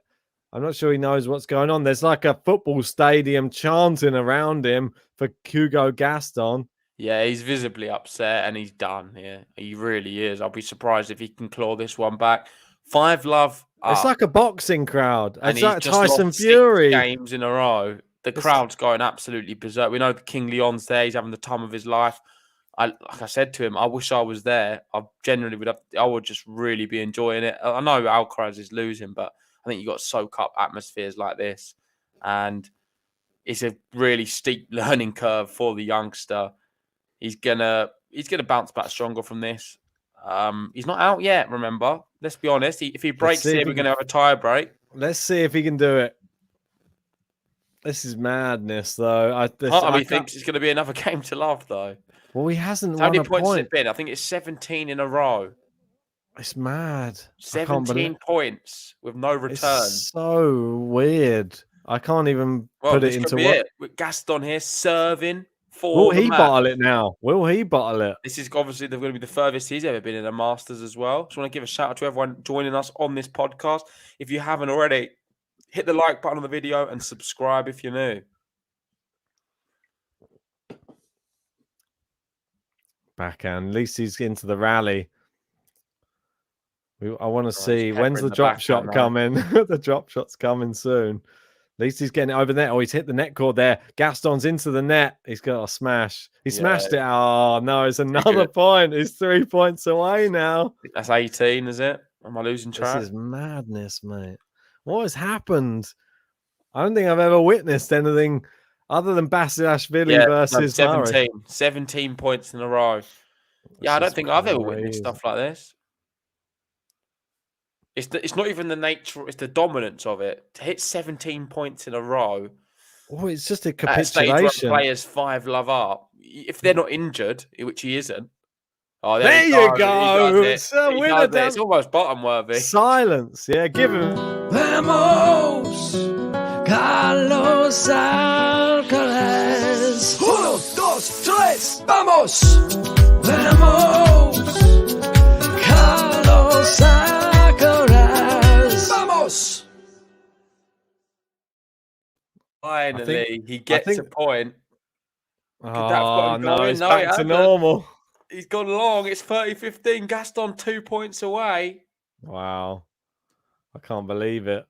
I'm not sure he knows what's going on. There's like a football stadium chanting around him for Hugo Gaston. Yeah, he's visibly upset and he's done. Yeah, he really is. I'll be surprised if he can claw this one back. 5-love. It's like a boxing crowd. And it's like just Tyson lost Fury. 6 games in a row. The crowd's going absolutely berserk. We know the King Leon's there. He's having the time of his life. Like I said to him, I wish I was there. I would just really be enjoying it. I know Alcaraz is losing, but I think you got to soak up atmospheres like this. And it's a really steep learning curve for the youngster. He's gonna bounce back stronger from this. He's not out yet, remember. Let's be honest. If he breaks here, we're going to have a tie break. Let's see if he can do it. This is madness, though. Part of me thinks it's going to be another game to love, though. Well, he hasn't How won many a points has point. it been? I think it's 17 in a row. It's mad. I can't 17 points with no return. It's so weird. I can't even Well, put it this could into be what. it. With Gaston here serving Will for the he match. bottle it now? Will he bottle it? This is obviously going to be the furthest he's ever been in a Masters as well. Just want to give a shout out to everyone joining us on this podcast. If you haven't already, hit the like button on the video and subscribe if you're new. Backhand. At least he's into the rally. I want to he's see when's peppering the the drop backhand shot now. coming. The drop shot's coming soon. At least he's getting it over there. Oh, he's hit the net cord there. Gaston's into the net. He's got a smash. He smashed it. Oh, no, it's another good. point. He's 3 points away now. That's 18, is it? Am I losing track? This is madness, mate. What has happened? I don't think I've ever witnessed anything other than Basilashvili versus 17. Murray. 17 points in a row. Yeah, I don't think I've ever witnessed stuff like this. It's not even the nature, it's the dominance of it. To hit 17 points in a row. Oh, it's just a At a stage where capitulation. players 5 love up. If they're not injured, which he isn't. Oh, There you go. It's a winner. It's almost bottom worthy. Silence. Yeah, give him. Vamos, Carlos Alcaraz. 1, 2, 3, vamos. Vamos, Carlos Alcaraz. Vamos. Finally, he gets a point. Oh, no, it's No, back to normal. He's gone long. It's 30-15. Gaston 2 points away. Wow. I can't believe it.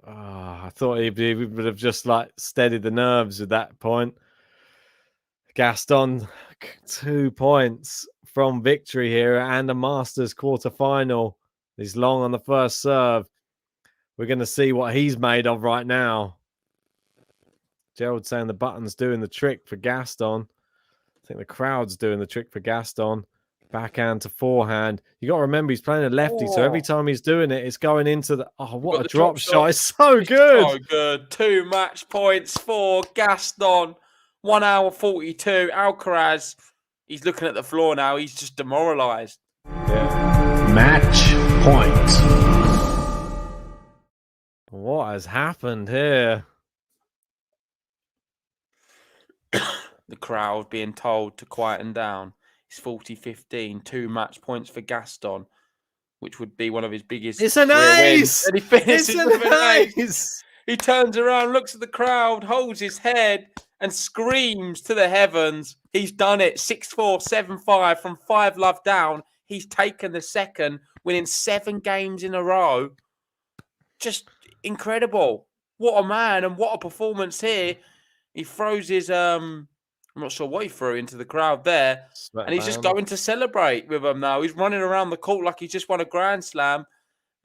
Oh, I thought he would have just like steadied the nerves at that point. Gaston, 2 points from victory here and a Masters quarterfinal. He's long on the first serve. We're going to see what he's made of right now. Gerald saying the button's doing the trick for Gaston. I think the crowd's doing the trick for Gaston. Backhand to forehand. You got to remember he's playing a lefty, so every time he's doing it, it's going into the. Oh, what a drop shot! It's so good. So good. 2 match points for Gaston. 1 hour 42. Alcaraz. He's looking at the floor now. He's just demoralised. Yeah. Match point. What has happened here? The crowd being told to quieten down. It's 40-15, 2 match points for Gaston, which would be one of his biggest. It's an ace! And he finishes It's with an ace. ace! He turns around, looks at the crowd, holds his head, and screams to the heavens. He's done it. 6-4, 7-5 from 5 love down. He's taken the second, winning 7 games in a row. Just incredible. What a man and what a performance here. He throws his I'm not sure what he threw into the crowd there. And he's just going to celebrate with them now. He's running around the court like he's just won a Grand Slam.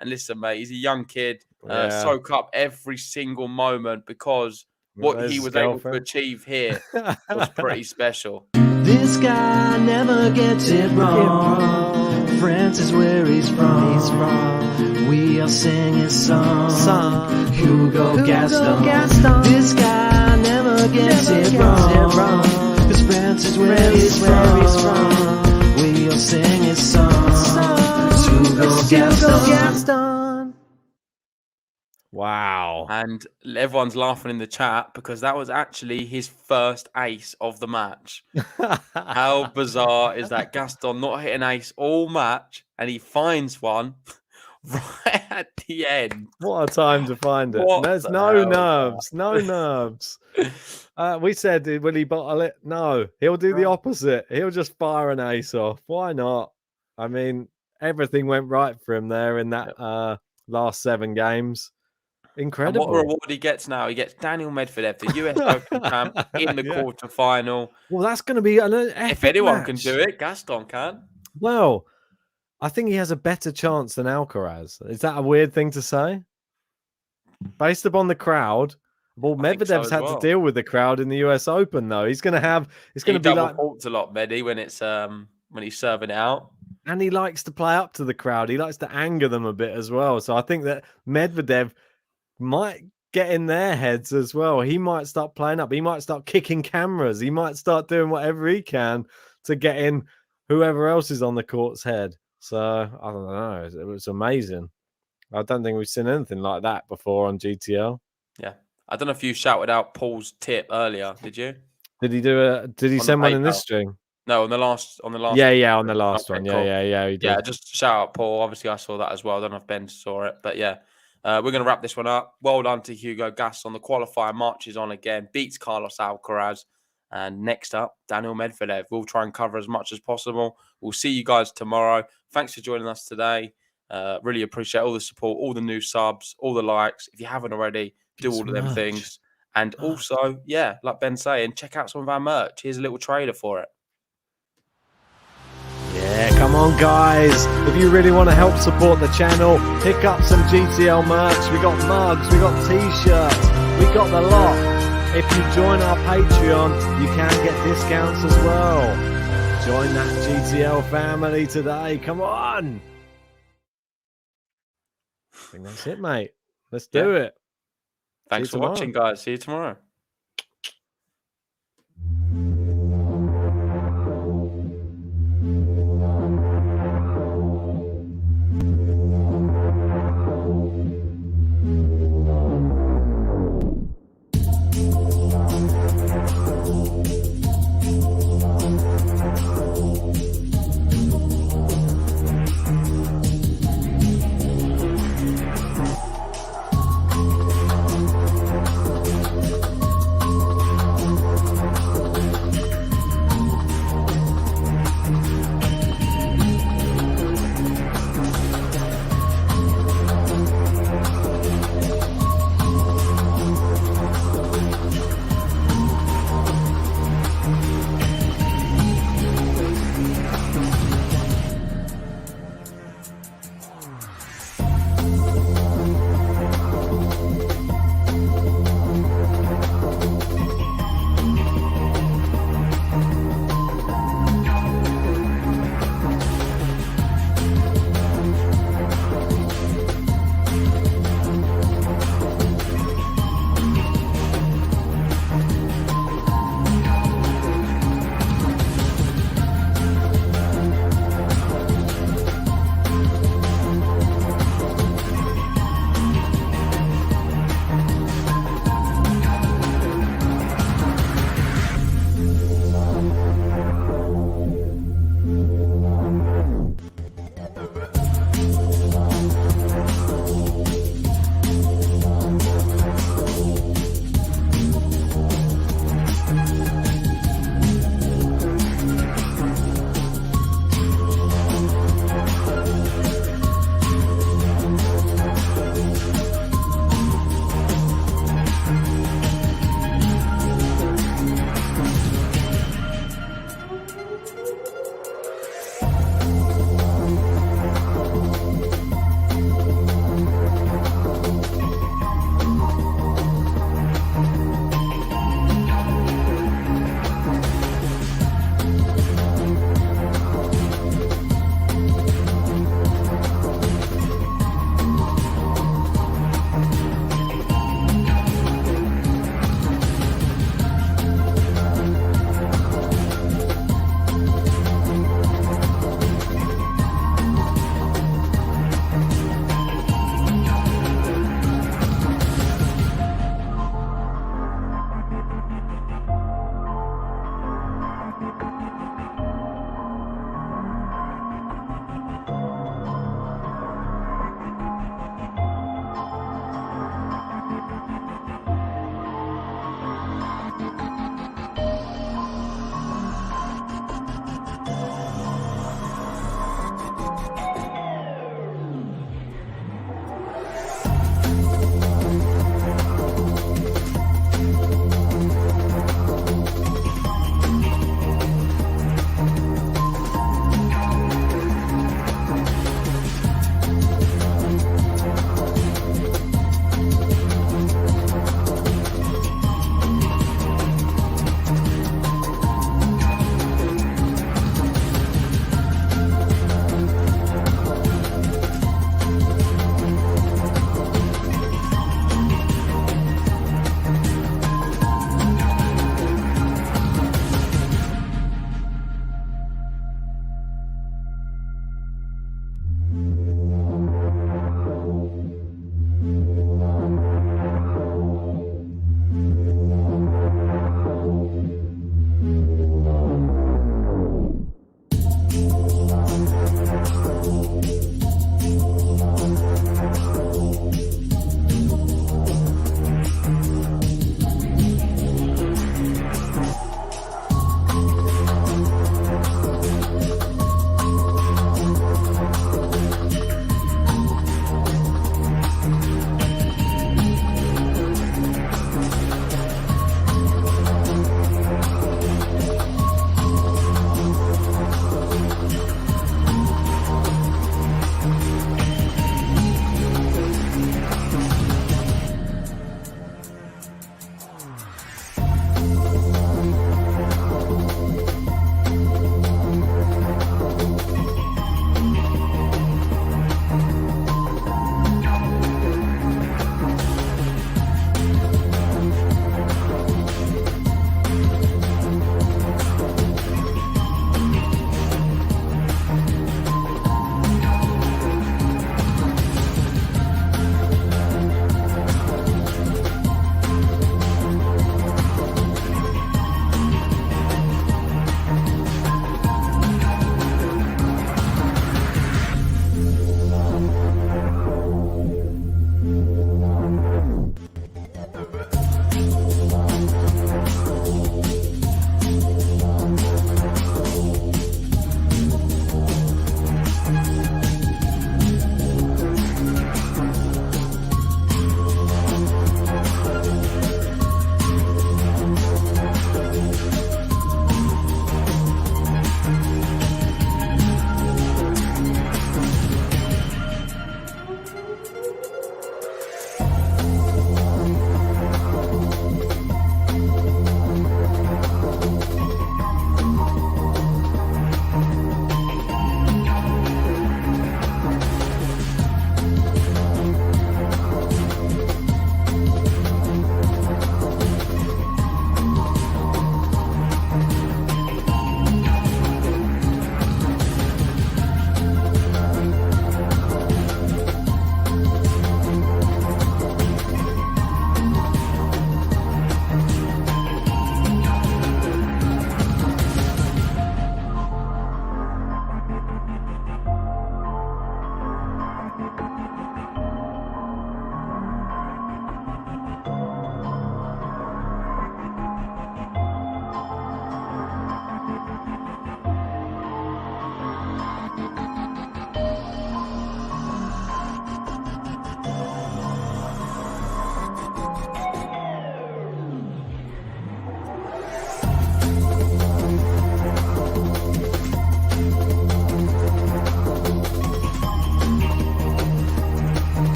And listen, mate, he's a young kid. Soak up every single moment because what he was able to achieve here was pretty special. This guy never gets it wrong. France is where he's from. We all sing his song. Hugo Gaston. This guy never gets it wrong. Cause France is where he's from. We all sing his song. Hugo Gaston. Wow. And everyone's laughing in the chat because that was actually his first ace of the match. How bizarre is that? Gaston not hitting ace all match and he finds one right at the end. What a time to find it. There's no nerves. No nerves. We said, will he bottle it? No. He'll do the opposite. He'll just fire an ace off. Why not? I mean, everything went right for him there in that last 7 games. Incredible. And what reward he gets now? He gets Daniel Medvedev, the US Open champ, in the quarterfinal. Well, that's going to be an epic if anyone match. can do it, Gaston can. Well, I think he has a better chance than Alcaraz. Is that a weird thing to say? Based upon the crowd, well, Medvedev's had to deal with the crowd in the US Open, though. He's going to have. It's going to be like faults a lot, Medi, when it's when he's serving it out. And he likes to play up to the crowd. He likes to anger them a bit as well. So I think that Medvedev might get in their heads as well. He might start playing up. He might start kicking cameras. He might start doing whatever he can to get in whoever else is on the court's head. So I don't know. It was amazing. I don't think we've seen anything like that before on GTL. Yeah. I don't know if you shouted out Paul's tip earlier. Did you? Did he do a? Did he On the send one in this PayPal. stream? No, on the last. Yeah, on the last Okay, one. cool. Yeah, he did. Yeah, just shout out Paul. Obviously, I saw that as well. I don't know if Ben saw it, but yeah. We're going to wrap this one up. Well done to Hugo Gaston. The qualifier marches on again, beats Carlos Alcaraz. And next up, Daniel Medvedev. We'll try and cover as much as possible. We'll see you guys tomorrow. Thanks for joining us today. Really appreciate all the support, all the new subs, all the likes. If you haven't already, do all of them things. And also, yeah, like Ben's saying, check out some of our merch. Here's a little trailer for it. Yeah, come on, guys. If you really want to help support the channel, pick up some GTL merch. We got mugs, we got t-shirts, we got the lot. If you join our Patreon, you can get discounts as well. Join that GTL family today. Come on. I think that's it, mate. Let's do it. Thanks for watching, guys. See you tomorrow.